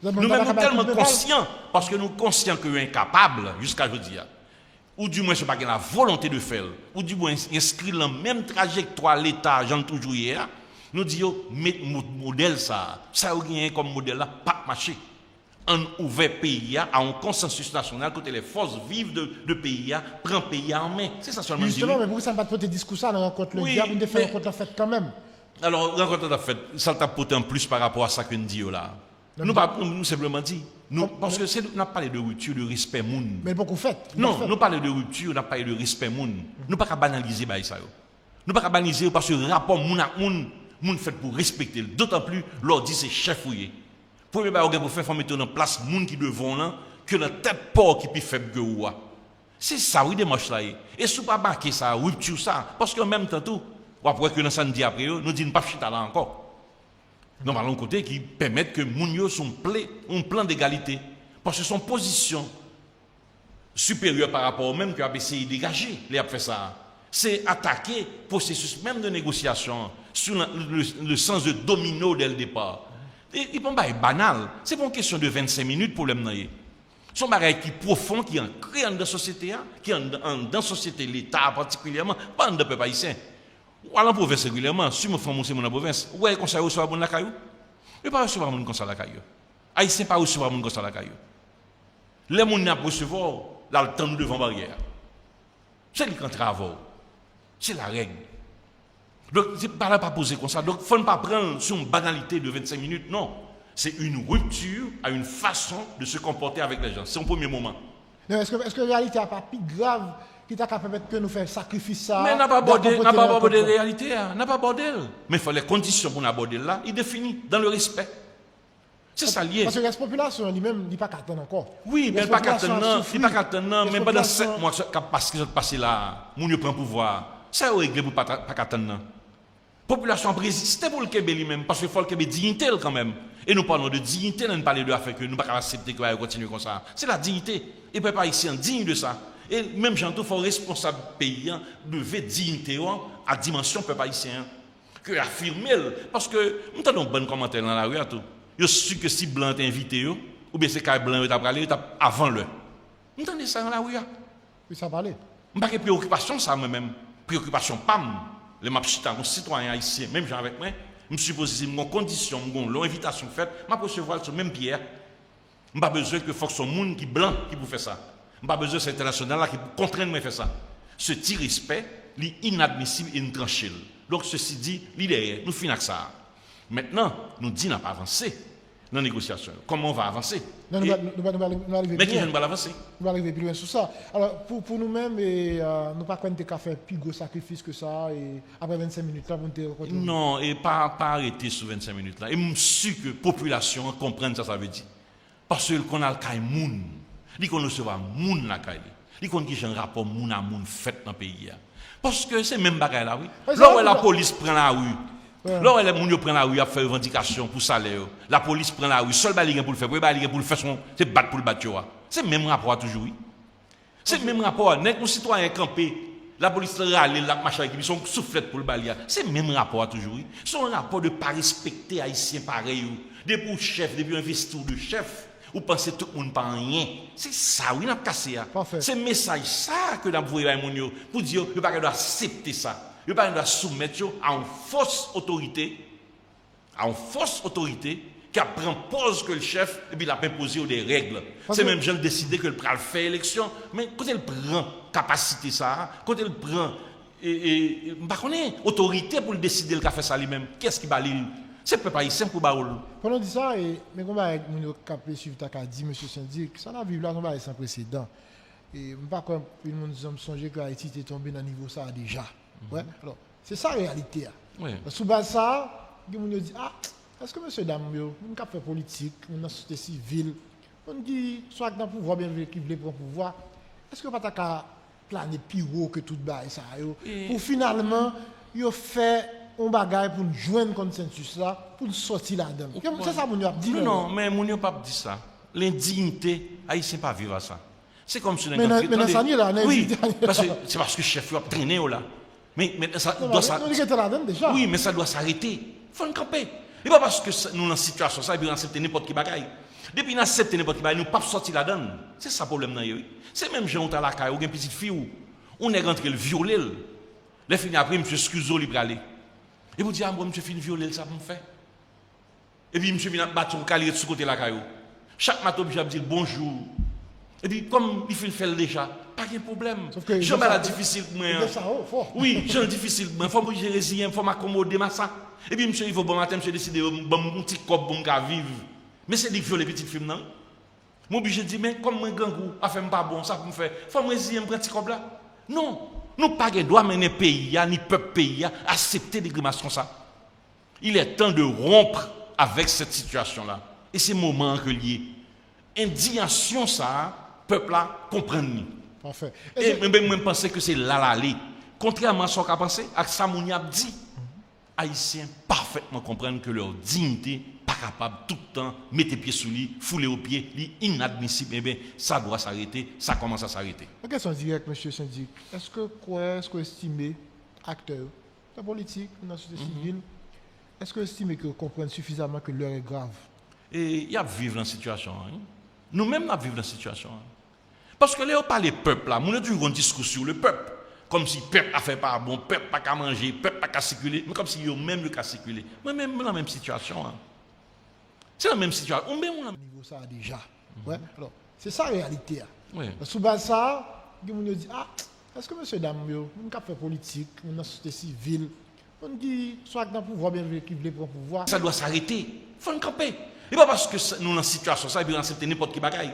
Nous-mêmes, nous sommes tellement conscients, parce que nous sommes conscients que nous sommes incapables, jusqu'à aujourd'hui, ou du moins, ce n'est pas la volonté de faire, ou du moins, inscrire la même trajectoire à l'État, j'en toujours hier, nous disons, mettre modèle ça a comme modèle là, pas marché. On ouvert pays à un consensus national côté les forces vives de pays prend pays en main. C'est ça seulement. Justement, mais pourquoi ça ne pas porter discours ça dans la rencontre le diable, on fait rencontre la fête quand même. Alors, rencontre la fête, ça t'a porté en plus par rapport à ça que nous disons là. Nous simplement dit, parce que c'est nous parlé de rupture de respect moun. Mais beaucoup fait. Non, nous parlons de rupture, nous parlé de respect moun. Nous pas qu'à banaliser ça. Nous pas qu'à banaliser parce que le rapport moun à moun fait pour respecter. D'autant plus, l'on dit c'est chef fouillé. Premier bagage pour faire faut mettre en place moun qui devant là que la tête port qui plus faible que ou. C'est ça oui démarche là. Et sous pas marquer ça rupture ça parce qu'en même temps tout après que dans samedi après nous dit pas chita là encore. Nous allons côté qui permettent que moun yo son un plan d'égalité parce que son position supérieure par rapport au même que ABC dégager les a fait ça. C'est attaquer le processus même de négociation sur le sens de domino dès le départ. Et il n'est pas banal. Ce n'est pas une question de 25 minutes pour l'emmener. C'est un bagage qui est profond, qui est ancré dans la société, qui est dans la société, l'État particulièrement, pas dans le peuple haïtien. Ou à la province régulièrement, si je fais mon la province, où est-ce qu'on s'est reçu à la caillou? Je ne pas recevoir mon comme ça la caillou. Haïtien ne pas recevoir mon comme ça la caillou. Les gens n'a pas recevoir, là, le temps nous devant barrière. C'est le grand travail. C'est la règle. Donc, c'est pas là pas poser comme ça. Donc, il ne faut pas prendre sur une banalité de 25 minutes. Non. C'est une rupture à une façon de se comporter avec les gens. C'est un premier moment. Est-ce que la réalité n'est pas plus grave qui t'a permettre que nous fassions sacrifice ça? Mais n'a pas abordé la réalité. N'a pas abordé. Mais il faut les conditions pour aborder là. Il définit dans le respect. C'est ça lié. Parce que la population lui-même n'est pas qu'attendre encore. Oui, mais pas qu'attendre. Il pas qu'attendre. Mais pendant 7 mois, parce que passé là, mon prend pouvoir. Ça a réglé pour pas qu'attendre. La population résisté pour le Québec lui-même, parce qu'il faut le Québec dignité quand même. Et nous parlons de dignité, nous parlons de affaires que nous ne pouvons pas accepter qu'on continue comme ça. C'est la dignité. Et peuple haïtien digne de ça. Et même j'entends, il faut responsable paysan lever dignité à dimension peuple haïtien. Que affirmer, parce que nous avons un bon commentaire dans la rue. Je suis sûr que si blanc est invité, ou bien c'est quand blanc est après avant le. Nous entendez ça dans la rue. Oui, ça parlait. Je n'ai pas de préoccupation, ça moi-même. Préoccupation, pam. Les mapchitas, les citoyens haïtiens, même gens avec moi, je suppose que mon condition, mon invitation faite, je peux recevoir sur même pierre. Je n'ai pas besoin que ce soit un monde qui blanc qui peut faire ça. Je n'ai pas besoin de cet international qui peut contraindre à faire ça. Ce petit respect, est inadmissible et intranchable. Donc, ceci dit, l'idée, nous finissons avec ça. Maintenant, nous disons qu'on n'a pas avancé dans la négociation. Comment on va avancer? Non, nous allons arriver mais qui va avancer? Nous allons arriver plus loin sur ça. Alors, pour nous-mêmes, nous ne pas faire plus gros sacrifice que ça, et après 25 minutes, là, vous te retrouver. Non, et pas arrêter sur 25 minutes là. Et je suis sûr que la population comprenne ça veut dire. Parce qu'on a le cas de moun. Il qu'on recevoir moun la caille. Il qu'on qui un rapport moun à moun fait dans le pays. Parce que c'est même bagaille là, oui. Là où la police prend la rue, là où les moun prend la rue à faire revendication pour salaire, la police prend la rue, seul baligue pour le faire, pour le faire c'est battre pour le battre. C'est le même rapport toujours, oui. C'est le même rapport. N'est-ce qu'un citoyen campé, la police râle, la machin qui sont soufflette pour le balier. C'est le même rapport toujours, oui. C'est un rapport de ne pas respecter haïtien pareil. Depuis le chef, depuis investiture de chef. Ou pensez tout le monde pas rien. C'est ça, oui, nous avons cassé. C'est le message ça que nous avons envoyé à mon pour dire que nous ne pouvons pas accepter ça. Nous ne pouvons pas soumettre à une fausse autorité, qui prend pause que le chef et puis il a imposé des règles. C'est même gens décidé que le pral faire élection, mais quand il prend capacité ça, quand il prend autorité pour le décider le fait ça lui-même, qu'est-ce qui va lui? C'est le peuple haïtien pour baoul. Quand on dit ça, mais comment avec mon capé suivre ta dit monsieur syndic, ça n'a vu là on va sans précédent. Et pas comme tout le monde songe que Haïti était tombé dans niveau ça déjà. Ouais. Alors, c'est ça la réalité. Oui. Sous base ça, on dit est-ce que monsieur dame yo, on cap fait politique, on dans société civile, on dit soit dans pouvoir bien qui veut prendre pouvoir, est-ce que pas ta planer plus haut que tout bail ça yo pour finalement yo fait on bagaille pour joindre consensus là pour sortir là-dedans. C'est ça mon a dit. Non, mais mon pas dit ça. L'indignité haïtien pas vivre à ça. C'est comme si mais dans ça là, oui, parce que c'est parce que chef a traîné là. Mais ça doit déjà. Oui, mais ça doit s'arrêter. Faut en camper. Et pas parce que nous dans situation ça et puis accepter n'importe qui bagaille. Depuis nous accepter n'importe qui bagaille, nous pas sortir là-dedans. C'est ça le problème là. C'est même gens à la caille ou une petite fille où on est rentré le violer. Les fini après monsieur Scuso libre aller. Et vous dites, moi, monsieur fin violer, ça me fait. Et puis, monsieur vient battre son calier de ce côté de la caillou. Chaque matin, je dis bonjour. Et puis, comme il fait le déjà, pas de problème. Je vais la difficile pour moi. Oui, j'ai difficile. Il faut que je résigne, il faut m'accommoder, ça. Et puis, monsieur, il faut bon matin, monsieur décide de un petit cop pour vivre. Mais c'est dit violer petite fille, non? Moi, je dis, mais comme un gangou, a fait pas bon, ça me fait. Il faut me résigner un petit cop là. Non. Nous pas droit mener pays ni peuple pays à accepter des grimaces comme ça. Il est temps de rompre avec cette situation là. Et c'est le moment que lié. Indignation ça, peuple là comprendre. Parfait. Et même penser que c'est là. Contrairement à ce qu'on a pensé, à ça mon a dit, Haïtiens parfaitement comprennent que leur dignité pas capable tout le temps mettre pied sous lui, fouler au pied, inadmissible. Eh bien, ça doit s'arrêter, ça commence à s'arrêter. La question directe, monsieur syndic, est-ce que estimez acteurs, la politique, la société civile, est-ce que estimez que comprennent suffisamment que l'heure est grave? Et il y a vivre dans la situation. Nous-mêmes, nous vivons dans la situation. Parce que là, on parle du peuple, là, nous avons toujours un discours sur le peuple. Comme si le peuple a fait pas bon, le peuple n'a pas manger, le peuple n'a pas circuler. Mais comme si eux même le cas circuler. Moi-même, dans la même situation. C'est la même situation. On met au niveau ça déjà. Ouais. Alors, c'est ça la réalité. Oui. Sous base ça, on dit est-ce que monsieur dame yo, on cap fait politique, on dans société civile, on dit soit dans pouvoir bien qui veut prendre pouvoir. Ça doit s'arrêter. Faut en camper. Et pas parce que nous dans situation ça et puis on accepte n'importe qui bagaille.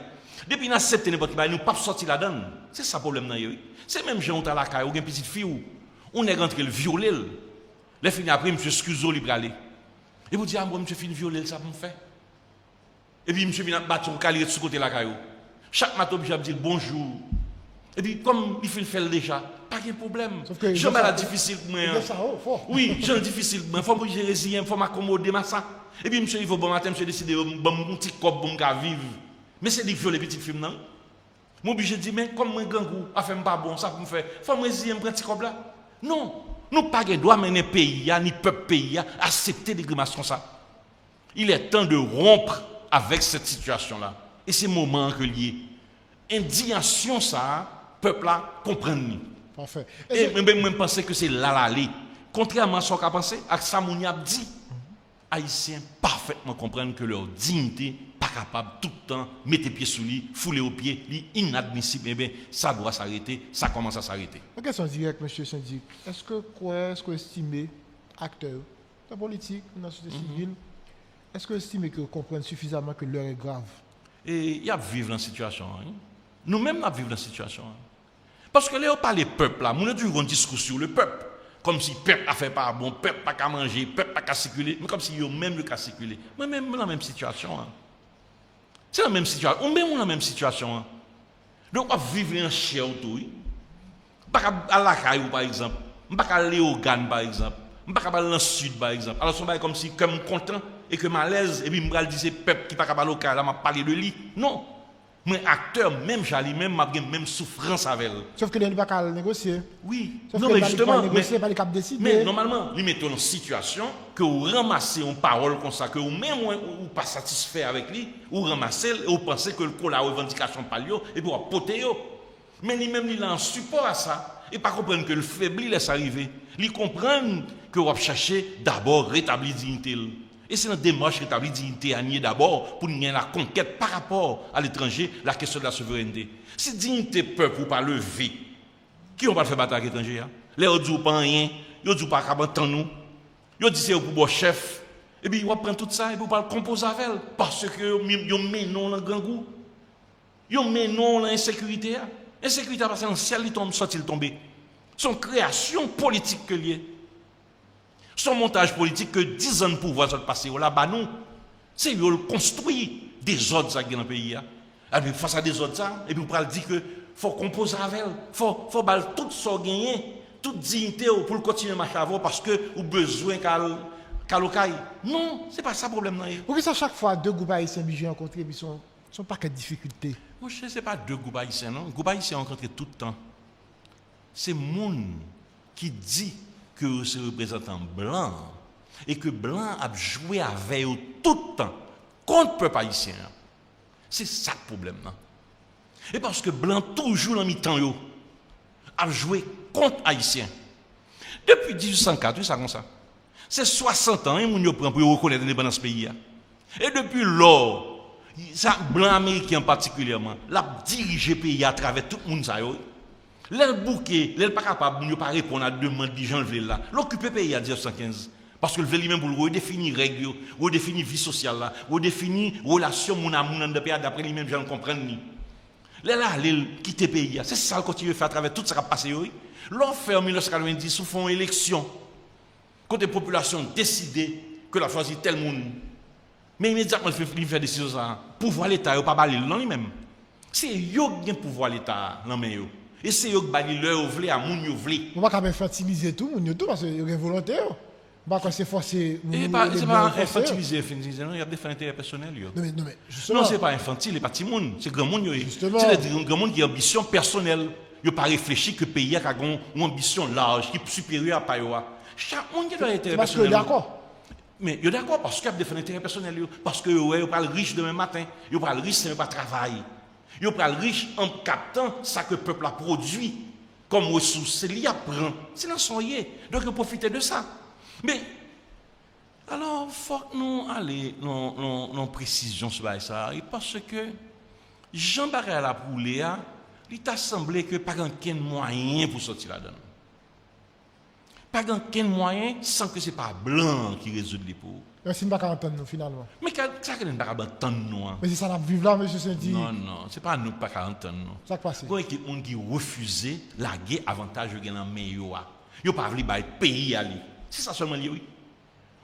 Depuis nous accepter n'importe qui bagaille, nous pas sortir là-dedans. C'est ça le problème là. C'est même gens à la caille ou une petite fille où on est rentré le violer. Les fini après monsieur Scuso libre aller. Et vous dites moi monsieur fin violer ça me fait. Et puis monsieur vient battre son calier de ce côté de la caillou. Chaque matin je dis bonjour. Et puis comme il fait le déjà, pas de problème. Je vais la difficile pour moi. Oui, j'ai difficile pour moi. Il faut que je résigne, il faut m'accommoder ça. Et puis monsieur il faut bon matin monsieur décide de un petit cop pour vivre. Mais c'est dit violer petite fille non? Moi obligé de dire mais comme moi gangou a fait pas bon ça pour me faire. Faut me résister me prendre petit comme là. Non, nous pas droit mener pays ni peuple pays accepter des grimaces comme ça. Il est temps de rompre avec cette situation là. Et c'est moment que lié indignation ça peuple là comprendre. Parfait. Et même penser que c'est là l'aller. Contrairement à ce qu'on a pensé, à ça mon a dit Haïtiens parfaitement comprennent que leur dignité pas capable tout le temps mettre pied sous lui, fouler aux pieds, inadmissible. Eh bien, ça doit s'arrêter, ça commence à s'arrêter. Une question directe, monsieur Syndic. Est-ce que vous estimez, acteurs, la politique, la société civile, est-ce que vous estimez que vous comprenez suffisamment que l'heure est grave? Et il y a vivre dans la situation. Hein? Nous-mêmes, nous vivons dans la situation. Hein? Parce que là, on parle du peuple, là, nous avons un discours sur le peuple. Comme si le peuple a fait pas bon, le peuple n'a pas manger, le peuple n'a pas circuler. Mais comme si eux même le circuler. Moi-même, dans la même situation. Hein? C'est la même situation. On même dans la même situation. Hein? Donc, on vivre en chair autour. Pas à la caille, par exemple. Pas aller au Gan, par exemple. Pas aller dans le sud, par exemple. Alors, c'est comme si, comme content et que malaise, et puis je me dis c'est peuple qui pas aller au Gan, là, m'a parlé de lui. Non. Mais acteur, même Jali, même même souffrance avec elle. Sauf que les ne pas négocier. Oui. Sauf non, que mais justement, mais normalement, nous mettons dans une situation que vous ramassez une parole comme ça, que vous même ou pas satisfait avec lui, ou ramassez, et vous pensez que le coup la revendication pas lui, et puis vous portez. Mais lui-même, il a un support à ça, et pas comprendre que le faibli laisse arriver. Il comprend que vous cherchez d'abord rétablir dignité. Et c'est une démarche rétablir dignité à nier d'abord pour nier la conquête par rapport à l'étranger, la question de la souveraineté. Si dignité peuple ou pas lever, qui on va faire bataille à l'étranger? Les autres disent pas rien, ils disent pas qu'à battre nous, ils disent c'est pour bon chef, et puis ils vont prendre tout ça et puis ils vont composer avec elle, parce que ils mènent dans le grand goût, ils mènent dans l'insécurité. L'insécurité parce que le ciel il tombe, soit il tomber. Son création politique que lié. Son montage politique que 10 ans de pouvoir sont passés là-bas, nous, c'est eux construit des ordres dans le pays. Et puis face à des ordres, et puis vous pouvez dire que faut composer avec elle, faut tout ça gagner, toute dignité pour continuer à marcher avant parce que vous besoin qu'à l'ocaille. Non, c'est pas ça le problème. Pourquoi ça chaque fois deux groupes haïtiens ont rencontré et puis sont pas que de difficultés? Moi je sais pas deux groupes haïtiens non, groupes haïtiens rencontré tout le temps. C'est monde qui dit que c'est représentant blanc et que blanc a joué avec eux tout le temps contre le peuple haïtien. C'est ça le problème. Non? Et parce que blanc toujours dans mi-temps a joué contre haïtien. Depuis 1804, c'est comme ça. C'est 60 ans qu'on prend pour reconnaître l'indépendance pays. Et depuis lors, ça blanc américain particulièrement, l'a dirigé le pays à travers tout le monde ça. L'elle bouquet, l'elle pas capable de pas répondre à la demande des gens là. L'occuper pays en 1915 parce que le lui-même pour redéfinir règles, redéfinir vie sociale là, redéfinir relation mon amour dans le pays d'après lui-même gens comprendre ni. Elle quitter pays, c'est ça qu'il continue à faire à travers tout ça qui a passé L'on fait en 1990 sous fond élection. Quand la population décidé que la choisi tel monde. Mais immédiatement il fait décision ça. Pouvoir l'état pas baler non lui-même. C'est yo qui pouvoir l'état non mais yo. Et c'est eux qui bali leur vle à moun yo vle. On va quand même infantiliser tout moun tout parce que yo volontaire. Pas quand c'est forcé. C'est pas infantiliser, non, il y a des intérêts personnels yo. Non mais justement. Non, c'est pas infantile, c'est pas petit monde, c'est grand monde yo. Justement. C'est grand monde qui a ambition personnelle. Yo pas réfléchi que pays a une ambition large qui est supérieure à pa yo. Chaque monde qui doit être personnel. Parce que d'accord. Mais yo d'accord parce qu'il y a des intérêts personnels yo parce que yo pas riche demain matin, yo pas riche c'est pas travail. Yo pral riche en captant ça que le peuple a produit comme ressource, c'est lui apprend. C'est dans son yé. Donc il profiter de ça. Mais alors faut que nous aller non précision sur ça parce que Jean Barret la poulé il t'a semblé que pas aucun moyen pour sortir là-dedans. Pas aucun moyen sans que c'est pas blanc qui résout les pauvres. C'est pas qu'à entendre nous finalement. Mais ça que nous pas entendre nous. Mais c'est ça la vivre là monsieur Syndic. Non, c'est pas nous pas qu'à entendre nous. Ça passe. Quand il y a des gens qui refusent la guerre avantage de gagner dans main yo pas vle bay pays aller. C'est ça seulement li oui.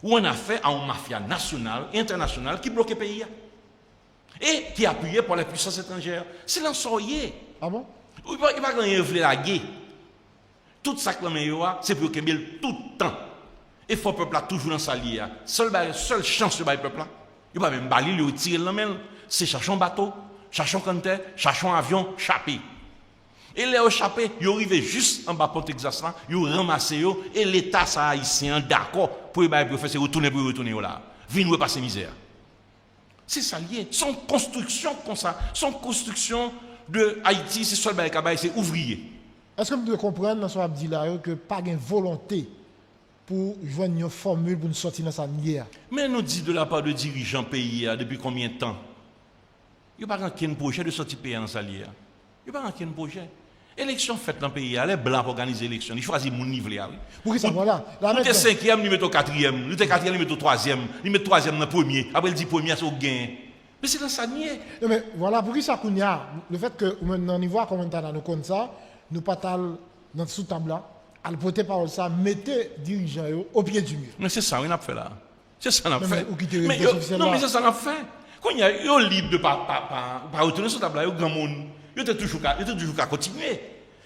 Ou on a fait à une mafia nationale et internationale qui bloque le pays et qui est appuyé par les puissances étrangères. C'est l'ensoyer. Ah bon? Il va gagner la guerre. Tout ça que c'est pour qu'il tout le temps. Et faut peuple là toujours dans sa lia. Seule chance de bail peuple là. Il va même bali lui tirer la main, c'est chercher un bateau, cherchons canter, cherchons avion, chapé. Et les chapé, ils arrivent juste en bas de Port-Texas là, ils ramassent et l'État haïtien d'accord pour faire retourner là. Venez passer misère. C'est ça lié. Son construction comme ça, son construction de Haïti, c'est seul bail c'est ouvrier. Est-ce que vous devez comprendre dans ce que dit là que pas de volonté pour joindre une formule pour nous sortir dans sa nière? Mais nous dit de la part de dirigeants pays depuis combien de temps? Il n'y a pas aucun projet de sortir pays dans sa lière. Il n'y a pas aucun projet. Élection faite dans le pays, les blancs pour organiser l'élection. Ils choisissent mon niveau là. Pour ça, voilà. Nous sommes 5e, nous mettons 4e. Nous sommes 4e, nous mettons 3e. Nous mettons 3e dans le premier. Après, il dit premier, c'est au gain. Mais c'est dans ça nier. Mais voilà, pour qui ça qu'on y a, le fait que dans le niveau comment nous comme ça, nous pas dans sous table là, à le porter parole ça, mettez dirigeants au pied du mur. Mais c'est ça, on a fait là. C'est ça, on a fait. Mais c'est ça, on a fait. Quand il y a libre de pas retourner sur table là, il y a grand monde. Il était toujours qu'à continuer.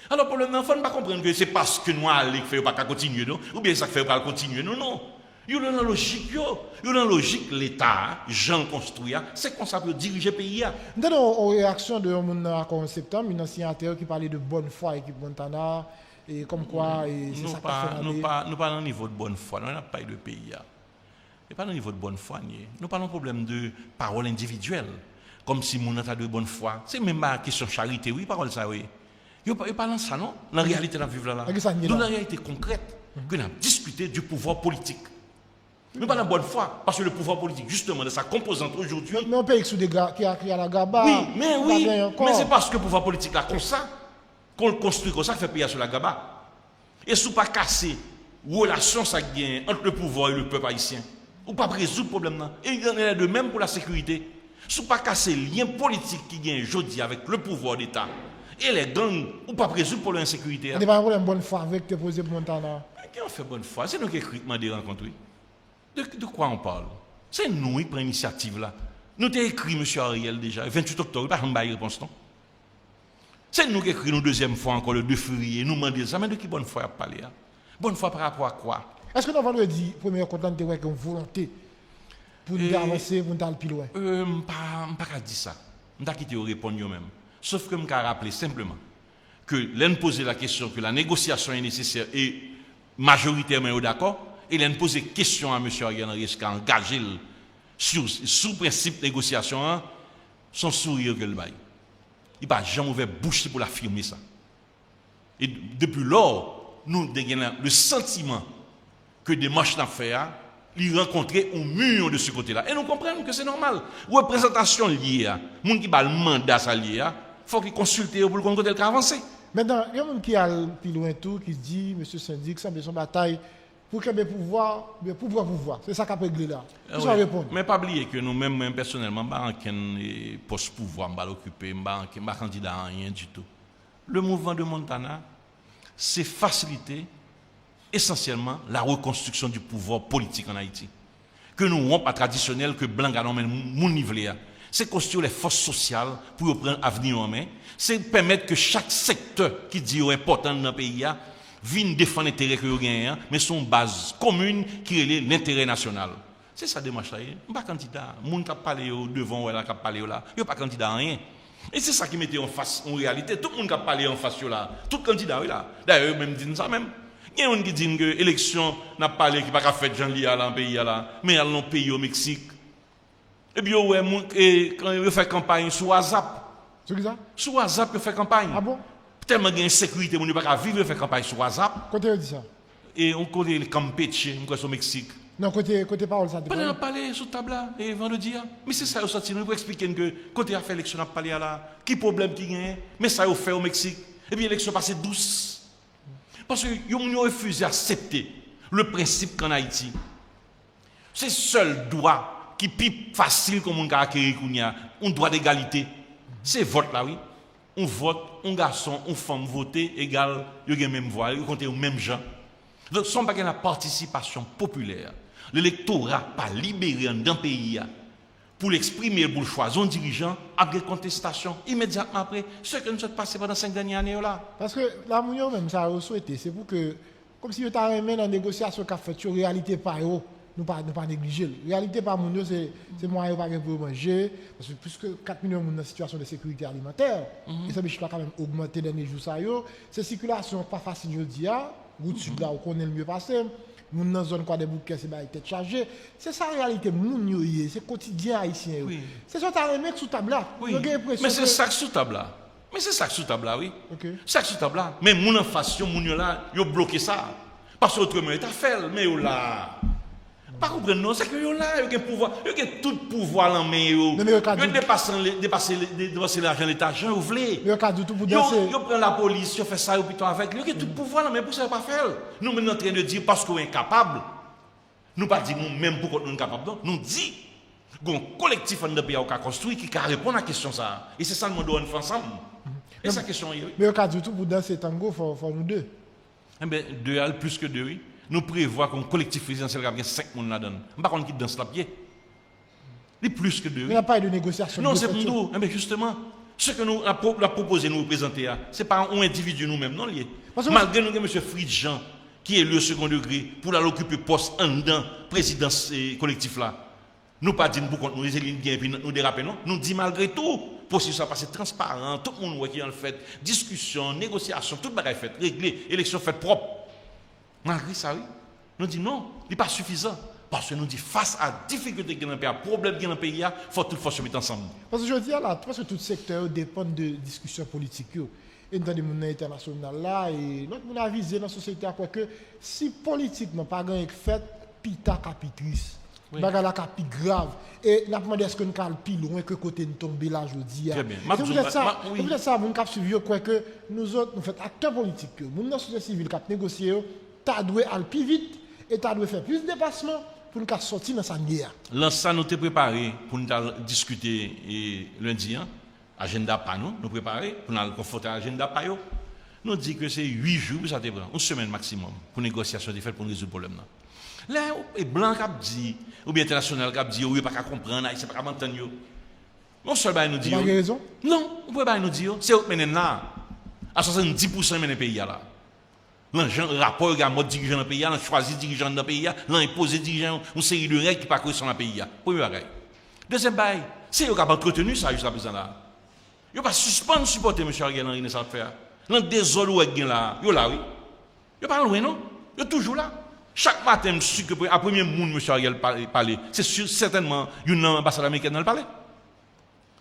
Alors pour l'enfant, il ne pas comprendre que c'est parce que nous allons faire pas continuer, non? Ou bien ça fait pas continuer, non. Il y a une logique, l'État, Jean construit, c'est comme ça pour diriger le pays. Dans la réaction de en septembre, un sénateur qui parlait de bonne foi équipe Montana, et comme quoi, c'est ça nous pas dans le niveau de bonne foi, nous n'avons pas de pays. Nous pas dans le niveau de bonne foi, nous parlons de problème de parole individuelle. Comme si mon état de bonne foi. C'est même pas question de charité, oui, parole ça, oui. Il n'y a pas dans ça, non? La réalité, dans vivre là. Dans la réalité concrète, que nous avons discuté du pouvoir politique. Nous pas dans la bonne foi, parce que le pouvoir politique, justement, de sa composante aujourd'hui. Mais on paye sous des gars qui a crié à la GABA. Oui, mais c'est parce que le pouvoir politique là, comme ça, qu'on le construit comme ça, qu'il fait payer sur la GABA. Et si on pas casser la relation ça gagne entre le pouvoir et le peuple haïtien, ou pas résoudre le problème là. Et il y en a de même pour la sécurité. Si on pas casser le lien politique qui gagne aujourd'hui avec le pouvoir d'État et les gangs, ou pas résoudre pour l'insécurité. Il n'y a pas un problème de bonne foi avec te poser pour Montana. Qui on fait bonne foi? C'est nous qui écrivons des rencontres. De quoi on parle? C'est nous qui prenons l'initiative là. Nous avons écrit, M. Ariel, déjà, le 28 octobre, pas de réponse, non? C'est nous qui écrivons une deuxième fois encore le 2 février. Nous demandons ça, mais de qui bonne foi à parler? Bonne foi par rapport à quoi? Est-ce que dans vendredi, premier content de une volonté pour nous avancer, pour nous aller plus loin? Je ne peux pas dire ça. Je ne peux pas quitter répondre moi-même. Sauf que je peux rappeler simplement que l'on pose la question que la négociation est nécessaire et majoritairement d'accord. Et il a posé question à M. Ariel Henry qui a engagé sous principe de négociation, son sourire que le bail. Il n'a jamais ouvert bouche pour l'affirmer ça. Et depuis lors, nous avons le sentiment que des marches d'affaires, ils rencontraient un mur de ce côté-là. Et nous comprenons que c'est normal. Représentation liée, les gens qui ont le mandat lié, il faut qu'ils consultent pour le côté qui avancer. Maintenant, il y a un qui a plus loin tout, qui dit, M. Syndic, ça besoin de bataille. Pour qu'il y ait pouvoir. C'est ça qu'on peut régler là. Mais pas oublier que nous-mêmes, personnellement, je n'ai pas poste pouvoir occuper, je ne suis pas candidat à rien du tout. Le mouvement de Montana, c'est faciliter essentiellement la reconstruction du pouvoir politique en Haïti. Que nous rompons à traditionnel que Blanc a nommé mon niveau. C'est construire les forces sociales pour prendre l'avenir en main. C'est permettre que chaque secteur qui dit important dans le pays viennent défendre l'intérêt que vous gagnez, mais son base commune qui est l'intérêt national. C'est ça démarche là. Je ne suis pas candidat. Les gens qui parlent devant, qui parlent là, je ne suis pas candidat à rien. Et c'est ça qui mettait en face, en réalité. Tout le monde qui parlé en face là, tout candidat là. D'ailleurs, même disent ça même. Il y a des gens qui disent que l'élection n'a pas parlé qui n'a pas fait Jean-Lia dans le pays là, mais elle dans le pays au Mexique. Et puis, quand ils font campagne sur WhatsApp. C'est ça? Sur WhatsApp, ils font campagne. Ah bon? Tellement de insécurité, on ne peut pas vivre et faire campagne sur WhatsApp. Côté on dit ça? Et on connaît le Campeche, on connaît au Mexique. Non, côté parole ça. On a parlé sur table là, et vendredi. Mais c'est ça, nous pour expliquer que côté a fait l'élection, on a parlé là, qui problème qui gagne, mais ça a fait au Mexique. Et puis l'élection passée douce. Parce qu'ils ont refusé d'accepter le principe qu'en Haïti, c'est seul droit qui est plus facile comme on a acquis, un droit d'égalité. C'est vote là, oui. On vote, un garçon, une femme voter égal, il y a même voix, il compte aux mêmes gens. Donc, sans pas la participation populaire, l'électorat pas libéré dans le pays pour l'exprimer, pour choisir un dirigeant, après contestation, immédiatement après, ce que nous sommes passés pendant 5 dernières années là. Parce que la mounion même ça a souhaité, c'est pour que, comme si vous avez dans la négociation qu'a fait, en réalité pas eux, pas négliger. La réalité, pas mon c'est moyen pas pour manger, parce que plus que 4 millions de monde dans une situation de sécurité alimentaire, et ça, je quand même augmenter les derniers jours. C'est circulation pas facile, je dis, route sud là, on connaît le mieux passé. Moun dans zone quoi des bouquets c'est bail tête chargée, c'est ça en réalité moun yo c'est quotidien haïtien. Oui. C'est ça ta remettre sous table là. Oui. Mais c'est ça sous table là. Mais c'est ça sous table là, oui. OK. Ça sous table là. Mais moun en face moun yo là, yo bloqué ça. Parce que autrement il t'a fait mais yo là. Pas comprendre non, c'est que yo là, yo gen pouvoir, yo gen tout pouvoir en main yo. Yo dépasser l'argent l'état, j'en ou vle. Yo ka tout pour danser. Yo prend la police, yo fait ça au plutôt avec. Yo gen tout pouvoir en main pour ça pas faire. Nous maintenant en train de dire parce qu'on est incapable. Nous pas dire même pourquoi nous incapable non, nous dit gon collectif en pays a construit qui répondre à la question ça. Et c'est ça nous doit faire ensemble. Et ça question est. Mais yo ka tout pour danser tango faut nous deux. Eh ben deux plus que deux oui. Nous prévoyons qu'un collectif présidentiel qui a 5 personnes là-dedans. Je ne sais pas qui danse la pied. Il y a plus que deux. Il n'y a pas de négociation. Non, c'est pour nous. Mais justement, ce que nous avons proposé, nous représenter, ce n'est pas un individu nous-mêmes, non lié. Malgré nous, M. Fridjean, qui est le second degré, pour l'occuper poste en dedans, présidence collectif là. Nous pas dit pour nous les élus bien, puis nous déraper, non. Nous dit malgré tout, pour que ça passe transparent, tout le monde qui en fait, discussion, négociation, tout le monde fait, réglé, élection faite propre. Malgré ça, oui, nous disons non, il n'est pas suffisant. Parce que nous disons face à la difficulté qu'il y a dans le pays, à problème qu'il y a dans le pays, il faut tout se mettre ensemble. Parce que je dis là, parce que tout secteur dépend de discussions politiques. Et dans le monde international là, et notre monde a visé dans la société, quoi que si politique n'a pas gagné fait, pita capitrice. Oui. Bagala capi grave. Et nous demandé est-ce que nous avons plus loin que côté nous tomber là, je dis. Très bien. C'est peut-être ça, nous avons suivi, quoi que nous autres, nous faisons acteurs politiques. Nous, dans la société civile, qui a négocié, tu dois aller plus vite et tu dois faire plus de dépassements pour nous sortir dans sa guerre. Là, nous t'es préparé pour nous discuter lundi, agenda pas nous préparer pour nous conforter l'agenda pas yo. Nous dit que c'est 8 jours ça te prend, une semaine maximum pour négociation de fait pour résoudre le problème là. Là, et blanc cap dit ou bien international cap dit oui pas qu'à comprendre, c'est pas qu'à m'entendre yo. Non seul ba nous dit. Vous avez raison. Non, on peut pas nous dire, c'est maintenant là à 70% men pays là. L'agent rapport à mode dirigeant dans le pays, l'on choisit dirigeant dans le pays, l'on impose dirigeant une série de règles qui pas correspondent dans le pays. Premier bagage. Deuxième bagage, c'est eux qui ont entretenu ça jusqu'à présent là. Ils pas suspendre supporter M. Ariel Henry dans cette affaire. L'on désole où est là, yo là oui. Yo pas loin non. Yo toujours là. Chaque matin, je suis que à premier monde M. Ariel parler, c'est certainement une ambassade américaine dans le palais.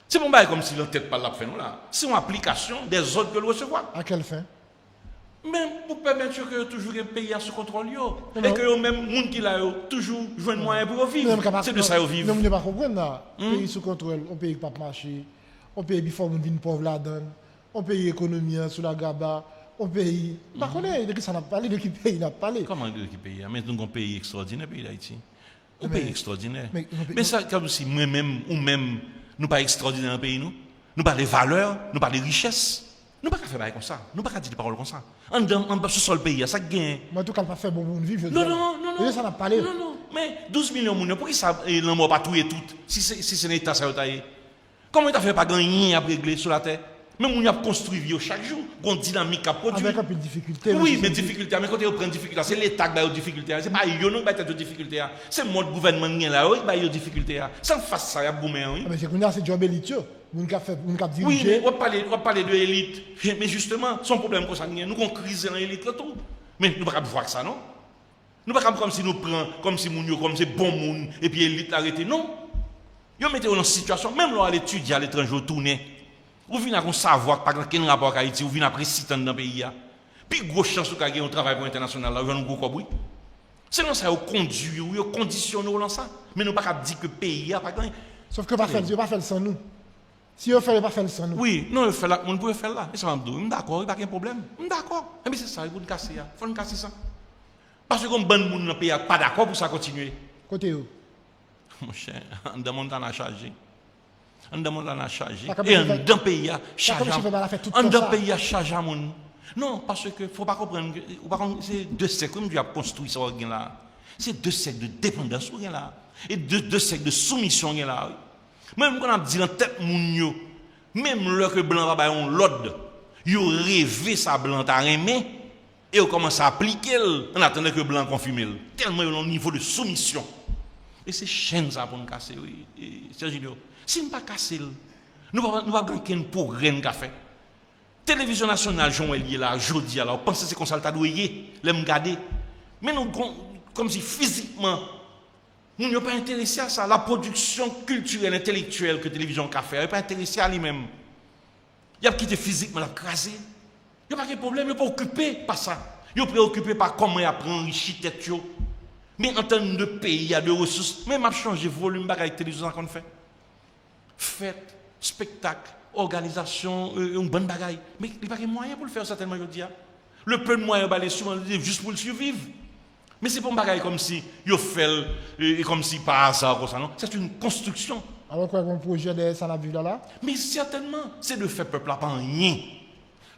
C'est bon bagage comme si l'on tête pas la fait non là. C'est une application des ordres que le recevoir. À quelle fin? Même pour permettre que toujours un pays à sous contrôle et que même les gens qui là toujours jouent moyen pour vivre. C'est de ça qu'ils vivent. Non, ne pas comprendre là. Pays sous contrôle, on pays pas marcher, on pays before on vient pauvre là-dedans, on pays économie sous la gaba, on pays. Par contre, de qui ça n'a pas parlé, de qui pays n'a pas parlé. Comment de qui pays? Mais nous un pays extraordinaire pays d'Haïti. Un pays extraordinaire. Mais ça comme si moi-même ou même nous pas extraordinaire dans le pays nous. Nous pas de valeurs, nous pas de richesses. Nous ne pouvons pas faire comme ça. Nous ne pouvons pas dire des paroles comme ça. En ce le pays, ça gagne. Mais en tout cas, pas faire bon pour vivre. Non. Ça n'a pas parlé. Non. Mais 12 millions de personnes, pourquoi ça n'a pas tout et tout si c'est l'État ça a taillé? Comment il a fait pas gagner à régler sur la terre? Même on a construit chaque jour, une dynamique à produire. Avec un peu de difficulté. Oui, mais difficulté. Mais quand on prend difficulté, c'est l'État qui a des difficultés. C'est pas eux qui ont des difficultés. C'est le gouvernement qui a des difficultés. Sans faire ça, il y a beaucoup de mais c'est qu'on a ce job élite. On a dirigé. Oui, on parle de l'élite. Mais justement, son problème concerne nous, on crise dans l'élite tout. Mais nous ne pouvons pas voir ça, non? Nous ne pouvons pas comme si nous prenons, comme si nous comme c'est bon monde, et puis l'élite l'arrêter. Non. Ils mettent dans une situation, même là, l'étudiant à l'étranger, tourner. Ou venez à savoir par quel rapport avec Haïti, ou venez après 6 ans dans le pays. Puis, grosse chance de gagner un travail pour l'international, là, vous avez un gros cobri. C'est dans ça, vous conduit, vous conditionnez dans ça. Mais nous ne pouvons pas dire que le pays n'a pas gagné. Sauf que vous ne pas faire sans nous. Si vous ne faites pas faire sans nous. Oui, non, on peut faire là. Et ça va me dire, d'accord, il n'y a pas de problème. D'accord. Mais c'est ça, il faut nous casser. Il faut nous casser ça. Parce que comme bon monde dans le pays n'est pas d'accord pour ça continuer. Côté où? Mon cher, on demande à charger. On demande à charger. Et dans le pays, charger. Dans le pays, charger. Non, parce que il ne faut pas comprendre que c'est 2 siècles que nous avons construit ça là. C'est 2 siècles de dépendance là. Et 2 siècles de soumission là. Même quand on a dit dans tête moun même le que blanc va on l'ordre, yo rêvé ça blanc t'a aimé et on commence à appliquer en attendant que blanc confirme tellement au niveau de soumission. Et c'est chaîne ça pour nous casser, oui. Sergio, si nous ne pas casser, nous ne pas gagner pour rien qu'a fait. Télévision nationale, Jean-Élie là, jeudi, alors, on pense que c'est comme ça, le doyer, l'aime garder. Mais nous, comme si physiquement, nous ne sommes pas intéressés à ça. La production culturelle, intellectuelle que la télévision a fait, elle n'est pas intéressée à lui-même. Il a quitté physiquement, il a crasé. Il n'y a pas de problème, il n'est pas occupé par ça. Il est préoccupé par comment il apprend enrichir tête. Mais en termes de pays, il y a de ressources. Même à changer volume de télévision qu'on fait. Fête, spectacle, organisation, une bonne bagaille. Mais il n'y a pas de moyen pour le faire certainement, je dis. Le peu de moyens, il souvent juste pour le survivre. Mais c'est pas un bagaille comme si il fait comme si par hasard comme ça, non. C'est une construction. Alors quoi, un projet de ça, la ville là? Mais certainement, c'est de faire peuple là pas rien.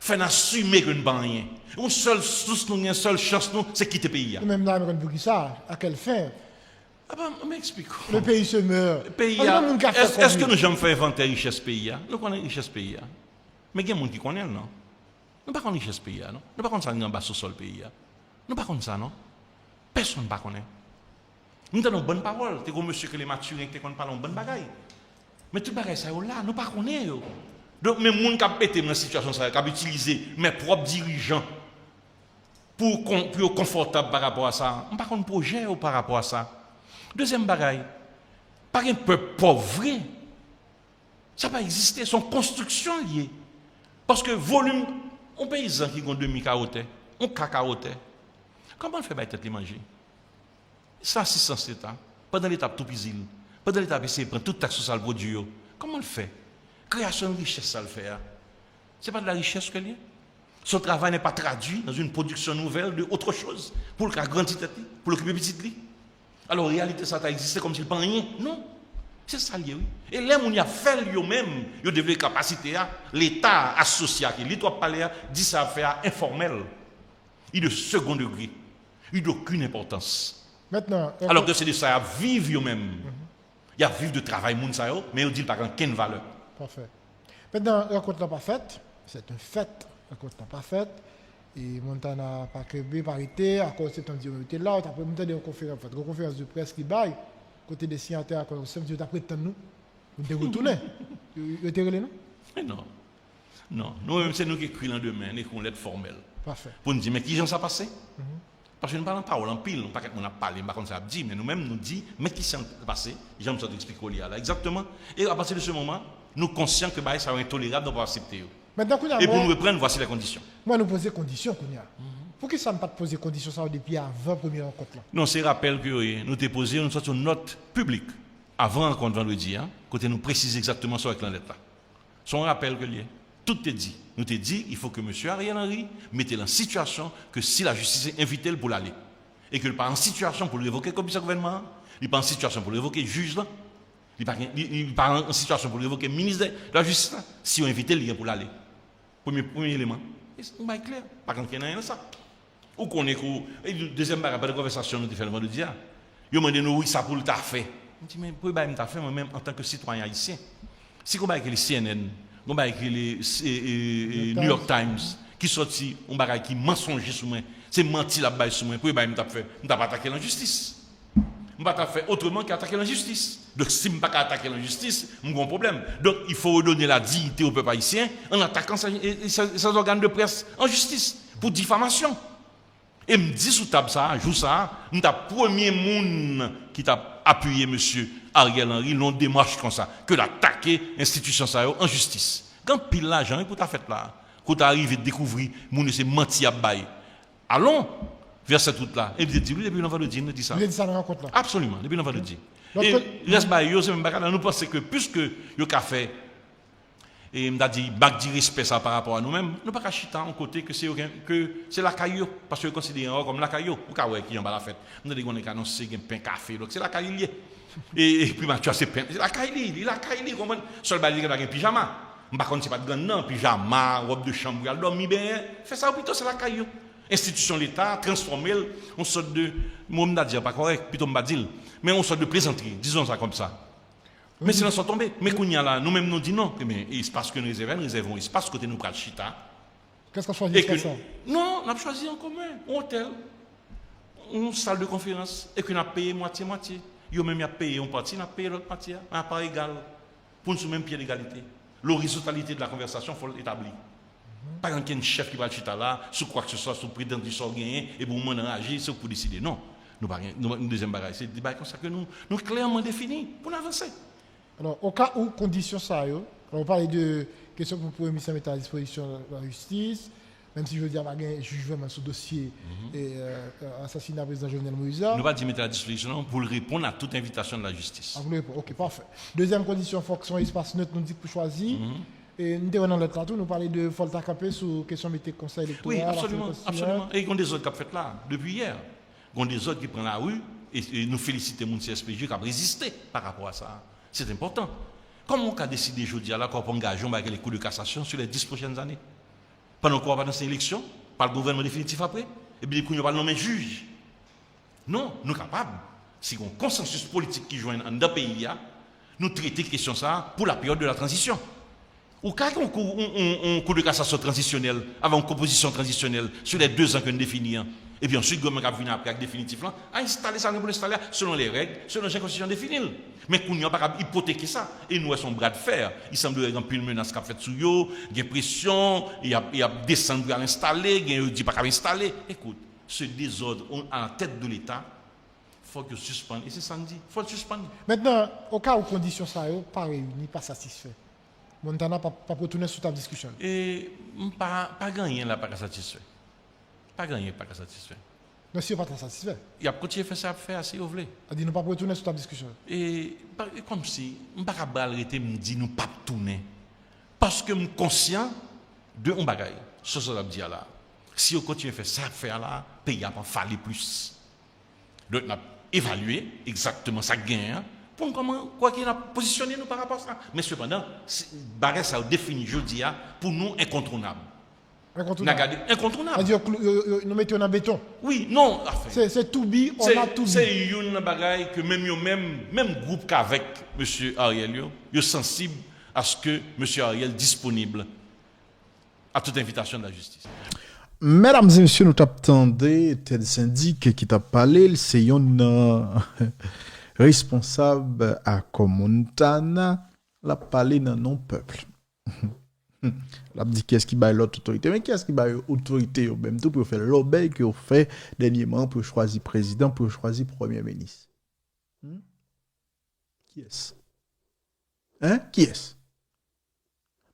Faire assumer que nous pas rien. Une seule source, une seule chance, c'est quitter le pays. Même dans le pour qui ça? À quelle fin? Ah ben, m'explique. Le pays se meurt. Est-ce que nous jamais fait inventer richesse pays? Nous connaissons richesse pays. Mais il y a des gens qui connaissent, non? Nous ne connaissons pas richesse pays, non? Nous ne connaissons pas ça en bas sur le sol pays. Nous ne connaissons pas ça, non? Personne ne connaît. Nous avons une bonne parole. C'est comme monsieur que les matures qui parlent en bonne bagaille. Mais tout bagaille ça là, nous ne connaissons pas. Donc même les gens qui ont été dans cette situation, qui ont utilisé mes propres dirigeants pour être confortable par rapport à ça. On ne connaît pas de projet par rapport à ça. Deuxième bagaille, pas un peuple pauvre. Ça n'a pas existé, son construction liée. Parce que volume, un paysan qui a demi-carotte, un cacaote, comment on fait pour les manger? Ça, c'est censé l'État. Pendant l'étape tout pisil, pendant l'étape essayer de prendre toute taxe sur le produit. Comment on le fait? Création de richesse, ça le fait. Ce n'est pas de la richesse que lié. Son travail n'est pas traduit dans une production nouvelle de autre chose pour le grandir, pour l'occuper petit lit. Alors, en réalité, ça a existé comme s'il n'y avait rien. Non. C'est ça lié, oui. Et là, on y a fait lui-même, il a développé capacité, l'État associé à qui l'État parler, dit ça à faire informel. Il est de second degré. Il n'a aucune importance. Maintenant, alors que c'est de ça à vivre eux-mêmes. Il y a vivre de travail, mais ils ne disent pas quelle valeur. Parfait. Maintenant, la rencontre n'est pas faite. C'est un fait. La rencontre n'est pas faite. Et Montana pas que parité, à cause de cette individualité là, après une conférence de presse qui baille, côté des signataires, quand on s'est dit, après nous, vous êtes retourné. Vous êtes relé, non? Non. Non. Nous-mêmes, c'est nous qui écrivons demain, nous écrivons une lettre formelle. Parfait. Pour nous dire, mais qui ça passé? Parce que nous parlons pas en pile, nous pas qu'on a parlé, pas comme ça dit, mais nous-mêmes nous dit, mais qui s'est passé? J'aime ça t'expliquer là. Exactement. Et à partir de ce moment, nous sommes conscients que ça va être intolérable, nous ne pouvons pas accepter. Et pour nous reprendre, voici les conditions. Moi, nous poser conditions. Pour qui ça ne pas poser conditions ça depuis avant la première rencontre là? Non, c'est rappel que nous avons posé une sorte de note publique avant la rencontre vendredi, côté nous préciser exactement sur la lettre là. Son rappel que lié. Tout est dit. Nous t'ai dit, il faut que M. Ariel Henry mette en situation que si la justice est invitée pour l'aller, et qu'il n'est pas en situation pour l'évoquer comme commissaire gouvernement, il n'est pas en situation pour l'évoquer juge là, il n'est pas en situation pour l'évoquer ministre de la justice là, si on invite il pour l'aller. Premier élément. C'est clair. Par contre, il y a ça. Ou qu'on est deuxième barre de conversation, nous avons fait le vendredi. Ils m'ont dit, oui, ça pour le t'a fait. Je dis, mais pour le t'a fait, moi-même, en tant que citoyen haïtien. Si on va avec les CNN, on va avec les New York Times, qui sorti, on va qui mensonger sur moi, c'est menti là-bas sur moi, pour le t'a fait, on t'a pas attaqué la justice. On va faire autrement qu'attaquer la justice. Donc, si je ne peux pas attaquer la justice, j'ai un problème. Donc, il faut redonner la dignité au peuple haïtien en attaquant ses organes de presse en justice pour diffamation. Et me dit sous table ça, joue ça, nous avons le premier monde qui t'a appuyé M. Ariel Henry, l'on démarche comme ça, que d'attaquer l'institution en justice. Quand pile l'argent, pour ta fait là, quand tu arrives à découvrir, mon c'est menti à bail. Allons vers cette route-là. Et vous dites, depuis vendredi, nous dit ça. Vous avez dit ça dans la rencontre là? Absolument, depuis vendredi. Et reste pas, nous pensons que puisque le café, et m'a dit, bac du respect ça par rapport à nous-mêmes, nous pas chita en côté que c'est la caillou, parce que considérons comme la caillou, ou kawe qui en bas la fête. Nous dit qu'on est annoncé un pain café, donc c'est la caillou lié. Et puis tu as c'est pain, c'est la caillou, comment seul bali qui a un pyjama. Par contre c'est pas de grand non, pyjama, robe de chambre, il dormi bien, fait ça plutôt c'est la caillou. Institution de l'État, transformer en sorte de, moi je dire pas correct, plutôt je dire, mais en sorte de plaisanterie, disons ça comme ça. Mais c'est là sont tombés. Mais qu'on y a là, nous-mêmes nous disons non, mais l'espace que nous réservons l'espace côté nous pral chita. Qu'est-ce qu'on choisit ça? Non, on a choisi en commun, un hôtel, une salle de conférence, et qu'on a payé moitié-moitié. Yo même y a payé un parti, n'a payé l'autre parti, à part égal, pour nous sur le même pied d'égalité. L'horizontalité de la conversation, il faut l'établir. Pas qu'un chef qui va chuter là, sur quoi que ce soit, sur président du sort gagné, et pour moi agir, c'est pour décider. Non. Nous deuxième bagage, c'est des bagages comme ça que nous clairement définis pour avancer. Alors, au cas où conditions ça, on parle de questions pour le ministère mettre à disposition de la justice, même si je veux dire, il y a un jugement sur le dossier assassinat du président Jovenel Moïse. Nous ne pas dire mettre à disposition pour répondre à toute invitation de la justice. Ok, parfait. Deuxième condition, il faut que son espace neutre nous dit pour choisir. Et nous avons dans le plateau, nous parlons de Folta Capé sur la question de conseil électoral. Oui, absolument. Et il y a des autres qui ont fait là, depuis hier. Il y a des autres qui prennent la rue et nous félicitons mon CSPJ qui a résisté par rapport à ça. C'est important. Comment on a décidé aujourd'hui qu'on va engager les cours de cassation sur les 10 prochaines années? Pendant qu'on va dans ces élections, par le gouvernement définitif après, et puis qu'on va nommer juge. Non, nous sommes capables. Si on a un consensus politique qui joint dans le pays, nous traiter la question ça pour la période de la transition. Ou quand on cours de cassation transitionnelle, avant une composition transitionnelle, sur les 2 ans que nous définissons, et puis ensuite, le gouvernement qui vient après avec définitif, à installer ça pour l'installer selon les règles, selon la constitution définie. Mais qu'on n'a pas hypothéquer ça. Et nous, son bras de fer. Il semble qu'il y a une menace qui a fait sur eux, il y a pression, il y a descendu à l'installer, il y a dit pas qu'à l'installer. Écoute, ce désordre à la tête de l'État, il faut que le suspende. Et c'est ça qu'on dit. Il faut le suspendre. Maintenant, au cas où conditions ça, pas réunies, pas satisfait. Montana pas retourner sur ta discussion. Et pas gagner là, pas satisfait. Pas gagner, pas satisfait. Non, si vous n'êtes pas satisfait. Il y a continué à faire ça, faire assez au blé. Il dit nous pas retourner sur ta discussion. Et comme si, je ne peux pas arrêter me dire nous pas tourner. Parce que je suis conscient de un bagage. Ce que je dis là. Si on continue à faire ça, faire là, le pays n'a pas fallu plus. Donc, on a évalué exactement ça gain. Pour comment, quoi qu'il a positionné nous par rapport à ça. Mais cependant, bagage ça défini, je dis, pour nous incontournable. Incontournable. C'est-à-dire nous mettons en béton. Oui, non. C'est tout bi, on a tout bi. C'est une bagaille que même groupe qu'avec M. Ariel, est sensible à ce que M. Ariel est disponible à toute invitation de la justice. Mesdames et messieurs, nous t'attendons, tel syndic qui t'a parlé, c'est un responsable à Montana, la parlé dans non-peuple. La dit qu'est-ce qui baille l'autre autorité, mais qu'est-ce qui baille l'autorité au même tout pour faire l'obéi que vous fait dernièrement pour choisir président, pour choisir premier ministre. Qui est-ce? Hein? Qui est-ce?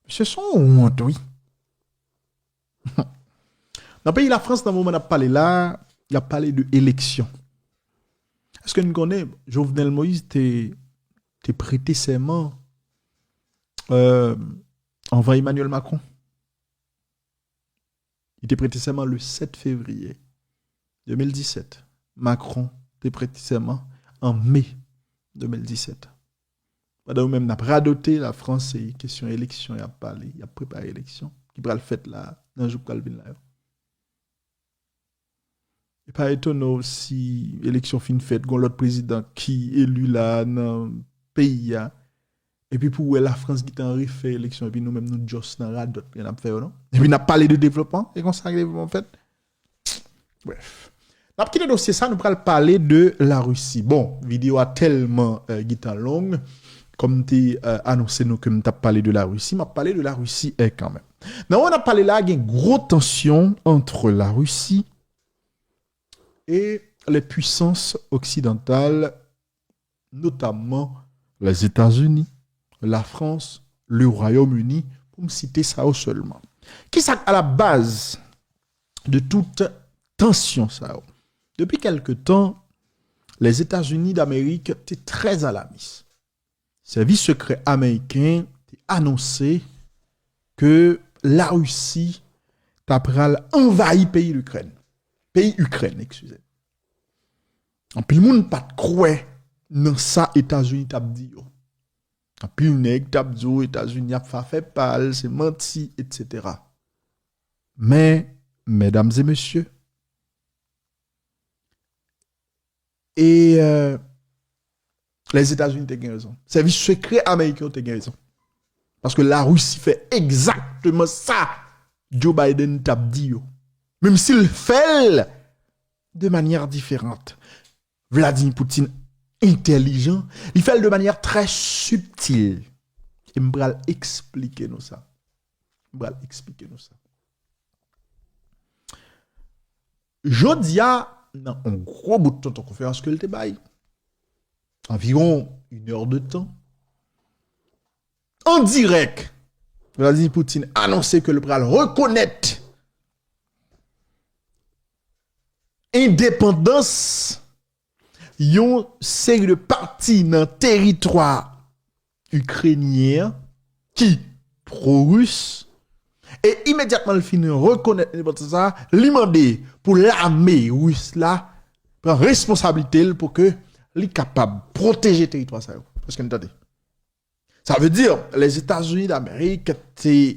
Ce sont honte, oui. Dans le pays de la France, dans le moment où on a parlé là, il a parlé de élection. Est-ce que nous connaissons Jovenel Moïse t'es prêté serment envers Emmanuel Macron? Il était prêté serment le 7 février 2017. Macron était prêté serment en mai 2017. Pendant même n'a pas adopté la France, c'est question élection, il a parlé, il a préparé l'élection, qui va le faire là, dans le jour Calvin là. Et pas étonnant si l'élection fin faite, gon l'autre président qui élu là dans le pays. Et puis pour la France qui t'a refait l'élection, et puis nous-mêmes nous just dans la dot, on a fait, non? Et puis on a parlé de développement, et qu'on s'est développement en fait. Bref. Dans le dossier, ça, nous allons parler de la Russie. Bon, vidéo a tellement longue, comme tu annoncé nous que nous avons parlé de la Russie, mais parler de la Russie quand même. Mais on a parlé là, il y a une grosse tension entre la Russie et les puissances occidentales, notamment les États-Unis, la France, le Royaume-Uni, pour me citer ça seulement. Qui est à la base de toute tension ça? Depuis quelque temps, les États-Unis d'Amérique étaient très alarmistes. Le service secret américain a annoncé que la Russie a envahi pays Ukraine. Pays Ukraine, excusez. En plus, le monde pas de croire dans ça États-Unis t'a dit. En plus, le nèg t'a dit États-Unis a fait pâle, c'est menti, etc. Mais, mesdames et messieurs, et les États-Unis ont raison. Le service secret américain a raison. Parce que la Russie fait exactement ça. Joe Biden t'a dit. Même s'il fait de manière différente. Vladimir Poutine intelligent, il fait de manière très subtile. Et je vais expliquer nous ça. Jodia, dans un gros bout de temps de conférence que le bail, environ 1 heure de temps, en direct, Vladimir Poutine annonçait que le pral reconnaître indépendance yon série de parties dans le territoire ukrainien qui pro-russe et immédiatement le fin reconnaître ça, demander pour l'armée russe là prend responsabilité pour que li capable de protéger le territoire ça. Parce que entendez. Ça veut dire les États-Unis d'Amérique ont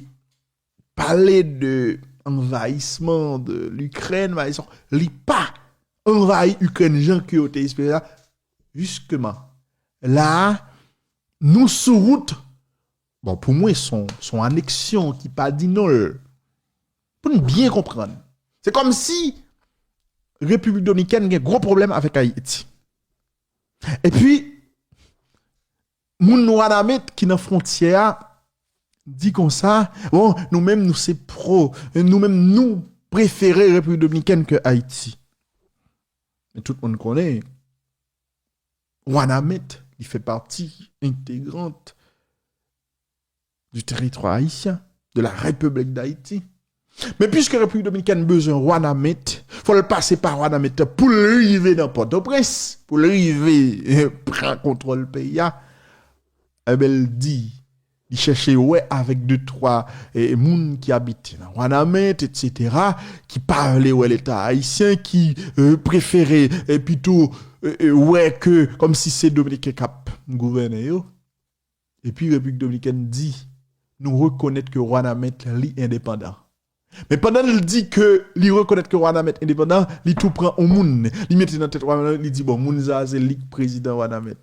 parlé de envahissement de l'Ukraine, mais ils n'ont pas envahi l'Ukraine, gens qui ont été espérés là. Justement, là, nous sous route, bon, pour moi, son annexion qui pas dit non, pour nous bien comprendre. C'est comme si République dominicaine a un gros problème avec Haïti. Et puis, moun Wanamet qui dans frontière dit comme ça, bon, nous-mêmes nous c'est nous-mêmes nous préférons République dominicaine que Haïti. Mais tout le monde connaît Wanamet, il fait partie intégrante du territoire haïtien, de la République d'Haïti. Mais puisque la République dominicaine a besoin de Wanamet, il faut le passer par Wanamet pour l'arriver dans Port-au-Prince, pour l'arriver prendre contrôle du pays. Eh bien, elle dit, il cherchait avec 2-3 moun qui habitent dans Wanamet, etc., qui parlaient l'État haïtien, qui préféraient plutôt que comme si c'est Dominicain Cap gouverner. Et puis la République dominicaine dit, nous reconnaître que Wanamet est indépendant. Mais pendant qu'il dit que il reconnaît que Wanamet est indépendant, il tout prend au moun, il met dans tête Wanamet, il dit bon moun ça c'est le président Wanamet.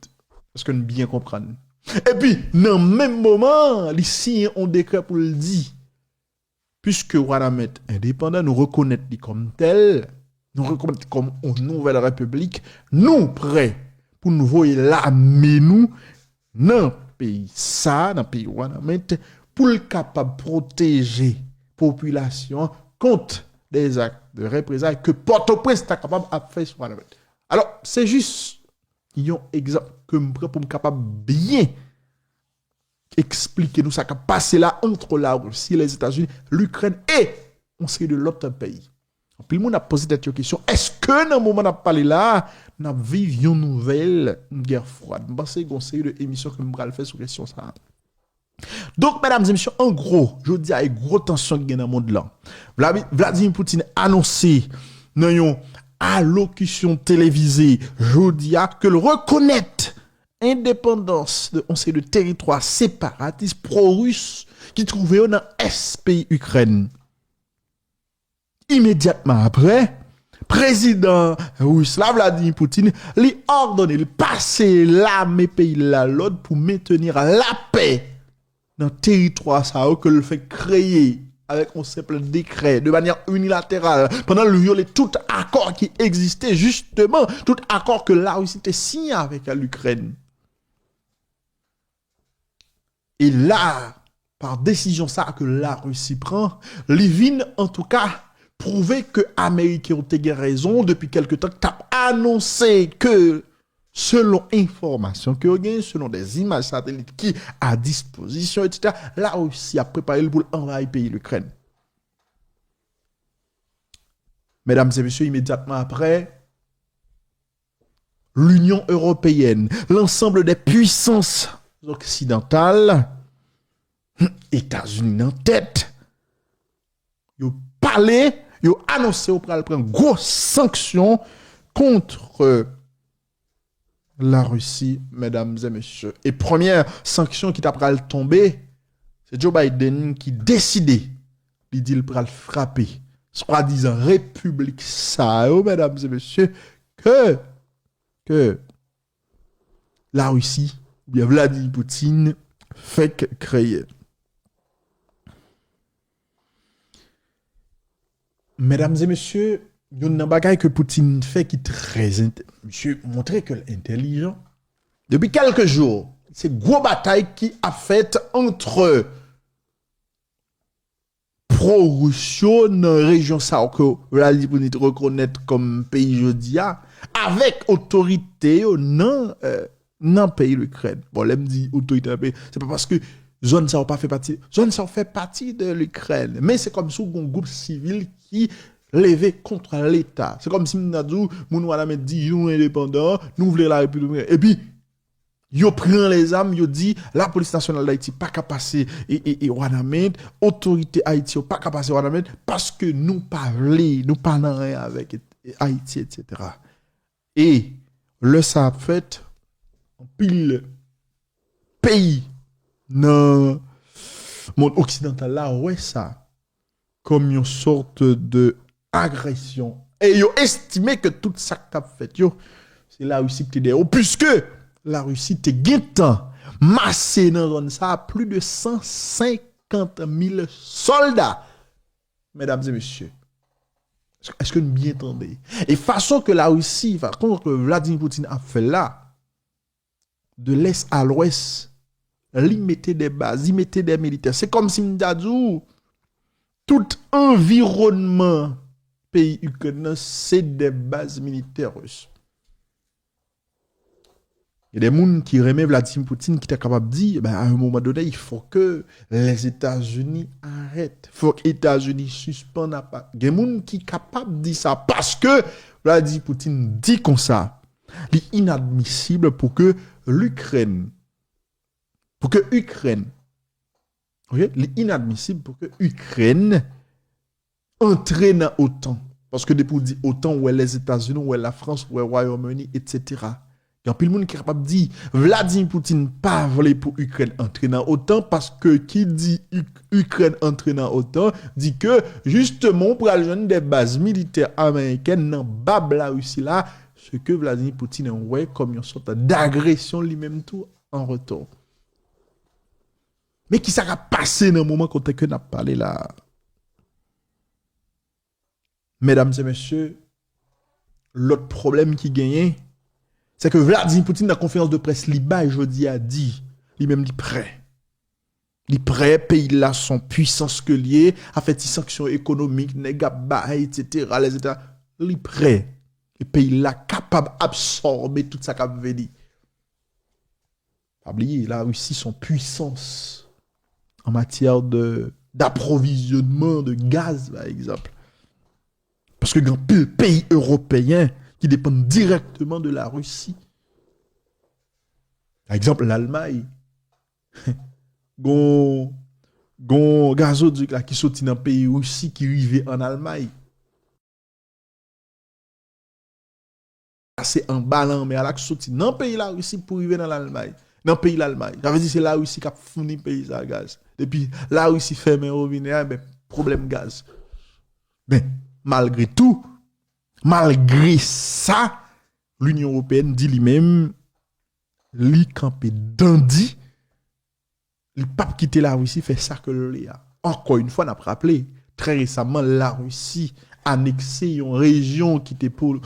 Parce que nous bien comprendre. Et puis dans le même moment, il signe un décret pour le dire puisque Wanamet est indépendant, nous reconnaître comme tel, nous reconnaître comme une nouvelle république, nous prêts pour nous voyer l'armée nous dans le pays ça, dans le pays Wanamet pour le capable protéger population contre des actes de représailles que Port-au-Prince est capable de faire sur Wanamet. Alors, c'est juste un exemple que je prends pour me capable bien expliquer nous ça qui a passé là entre la Russie, les États-Unis, l'Ukraine et on sait de l'autre pays. Puis le monde a posé cette question, est-ce que dans le moment où on a parlé là, nous vivions une nouvelle guerre froide? Je pense que c'est une série d'émissions que je vais faire sur question ça. Donc, mesdames et messieurs, en gros, je dis avec gros tension qui est dans le monde là. Vladimir Poutine a annoncé dans une allocution télévisée, je dis que le reconnaître indépendance de on sait de territoire séparatiste pro-russe qui trouvait dans SP Ukraine. Immédiatement après, président russe Vladimir Poutine lui ordonné de passer l'armée pays là l'autre pour maintenir la paix dans le territoire ça que le fait créer avec un simple décret de manière unilatérale pendant le violer tout accord qui existait justement tout accord que la Russie était signé avec l'Ukraine. Et là, par décision ça que la Russie prend, Livine en tout cas prouver que l'Amérique a raison depuis quelque temps, tu as annoncé que selon information que gagne, selon des images satellites qui à disposition, etc., la Russie a préparé pour envahir le pays l'Ukraine. Mesdames et messieurs, immédiatement après, l'Union européenne, l'ensemble des puissances occidentales, États-Unis en tête, ils ont parlé, ils ont annoncé au prendre grosse sanction contre la Russie, mesdames et messieurs. Et première sanction qui t'a pral tomber, c'est Joe Biden qui décidé, il dit le pral frapper, soi-disant République Sao, mesdames et messieurs, que la Russie, bien Vladimir Poutine, fait créer. Mesdames et messieurs, il y a un bagage que Poutine fait qui est très monsieur montrer que l'intelligent Depuis quelques jours, c'est gros bataille qui a fait entre pro-Russio dans la région ça que Vladimir Poutine reconnaître comme pays jodia avec autorité non dans pays l'Ukraine. Bon, là me dit autorité dans pays, c'est pas parce que zone ça pas fait partie, zone ça fait partie de l'Ukraine, mais c'est comme si un groupe civil qui levé contre l'État. C'est comme si nous moun wala met dit nous indépendants, nous voulons la République et puis yo prend les armes, yo dit la police nationale d'Haïti pas qu'à passer et Wanamed, autorité Haïti pas qu'à passer Wanamed parce que nous pas nan rien avec Haïti etc. Et le ça a fait en pile pays dans monde occidental là ouais ça comme une sorte de agression et yo estimé que tout ça qu'a fait yo c'est la Russie qui derrière puisque la Russie te guettant massé dans zone ça plus de 150 000 soldats mesdames et messieurs. Est-ce que vous bien entendez? Et façon que la Russie, façon que Vladimir Poutine a fait là, de l'est à l'ouest, il mettait des bases, il mettait des militaires. C'est comme si m'dadou tout environnement pays ukrainien, c'est des bases militaires russes. Il y a des gens qui remettent Vladimir Poutine qui est capable de dire à un moment donné, il faut que les États-Unis arrêtent. Il faut que les États-Unis suspendent. Il y a des gens qui sont capables de dire ça parce que Vladimir Poutine dit comme ça. C'est inadmissible pour que l'Ukraine, ok? C'est inadmissible pour que l'Ukraine entre dans l'OTAN. Parce que depuis dit OTAN, où est les États-Unis, où est la France, où est le Royaume-Uni, etc. Il y a plus de monde qui est capable de dire Vladimir Poutine pas voulu pour Ukraine entrer dans l'OTAN parce que qui dit Ukraine entrer dans l'OTAN dit que justement pour aller joindre des bases militaires américaines dans bab la Russie là ce que Vladimir Poutine ouais comme une sorte d'agression lui-même tout en retour. Mais qui ça va passer dans le moment quand on a parlé là. Mesdames et messieurs, l'autre problème qui gagne c'est que Vladimir Poutine, dans la conférence de presse Liba, jeudi a dit, lui-même dit prêt. Il prêt, pays là, son puissance que lié, a fait des sanctions économiques, négaba, etc. Les États, il prêt. Le pays là, capable d'absorber tout ça qu'il veut dire. Pas oublier, la Russie, son puissance en matière d'approvisionnement de gaz, par exemple. Parce que dans le pays européen, qui dépendent directement de la Russie. Par exemple, l'Allemagne. Gon gazoduc là qui sorti dans le pays Russie qui arrive en Allemagne. C'est en ballon mais là qui sorti dans le pays la Russie pour arriver dans l'Allemagne. Dans le pays l'Allemagne. Ça veut dire c'est la Russie qui a fourni le pays à gaz. Depuis la Russie ferme robinet, ben problème gaz. Mais malgré tout, malgré ça, l'Union européenne dit lui-même, li campé dandi, le pape quitter la Russie fait ça que le a. Encore une fois, on a rappelé, très récemment, la Russie annexé une région qui était pour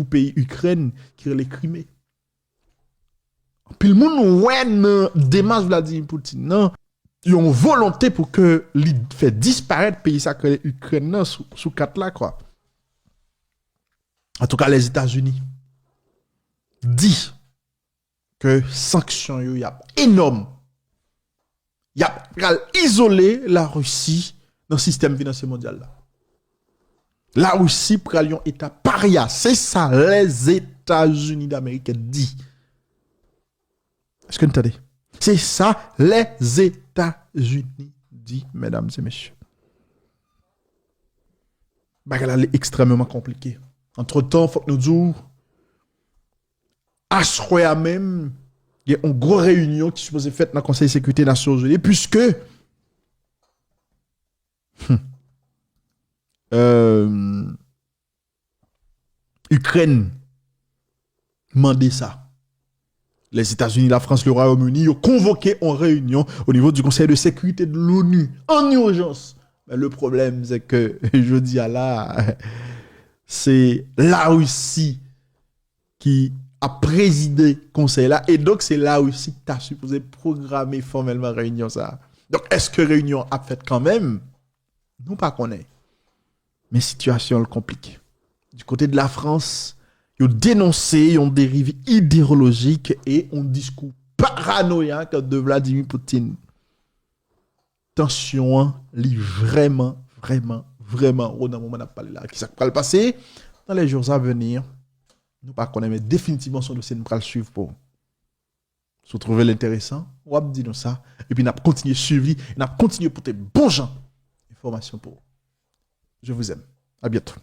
pays Ukraine, qui est les Crimée. Puis le monde ouais démarche Vladimir Poutine, non, ils ont volonté pour que li fait disparaître pays sacré Ukraine sous quatre là quoi. En tout cas, les États-Unis disent que sanctions y a énorme. Y a isolé la Russie dans le système financier mondial là. La Russie pral yon état paria, c'est ça les États-Unis d'Amérique dit. Est-ce que vous entendez? C'est ça les États-Unis dit, mesdames et messieurs. Bagala est extrêmement compliqué. Entre-temps, il faut que nous disions, à ce même, il y a une grosse réunion qui est supposée faite dans le Conseil de sécurité des Nations Unies, puisque Ukraine demandait ça. Les États-Unis, la France, le Royaume-Uni ont convoqué une réunion au niveau du Conseil de sécurité de l'ONU en urgence. Mais le problème, c'est que, je dis à là, c'est la Russie qui à présider conseil là et donc c'est là aussi que tu as supposé programmer formellement réunion ça. Donc est-ce que réunion a fait quand même? Nous pas connaît. Mais situation le complique. Du côté de la France, ils ont dénoncé une dérive idéologique et un discours paranoïaque de Vladimir Poutine. Tension, li vraiment, au moment où parlé là. Qui ça va le passer dans les jours à venir? Nous pas connaître, mais définitivement son dossier nous va le suivre pour. Si vous trouvez l'intéressant, ou dit nous ça, et puis nous continuer à suivre, nous continuer à porter bon gens information pour vous. Je vous aime. À bientôt.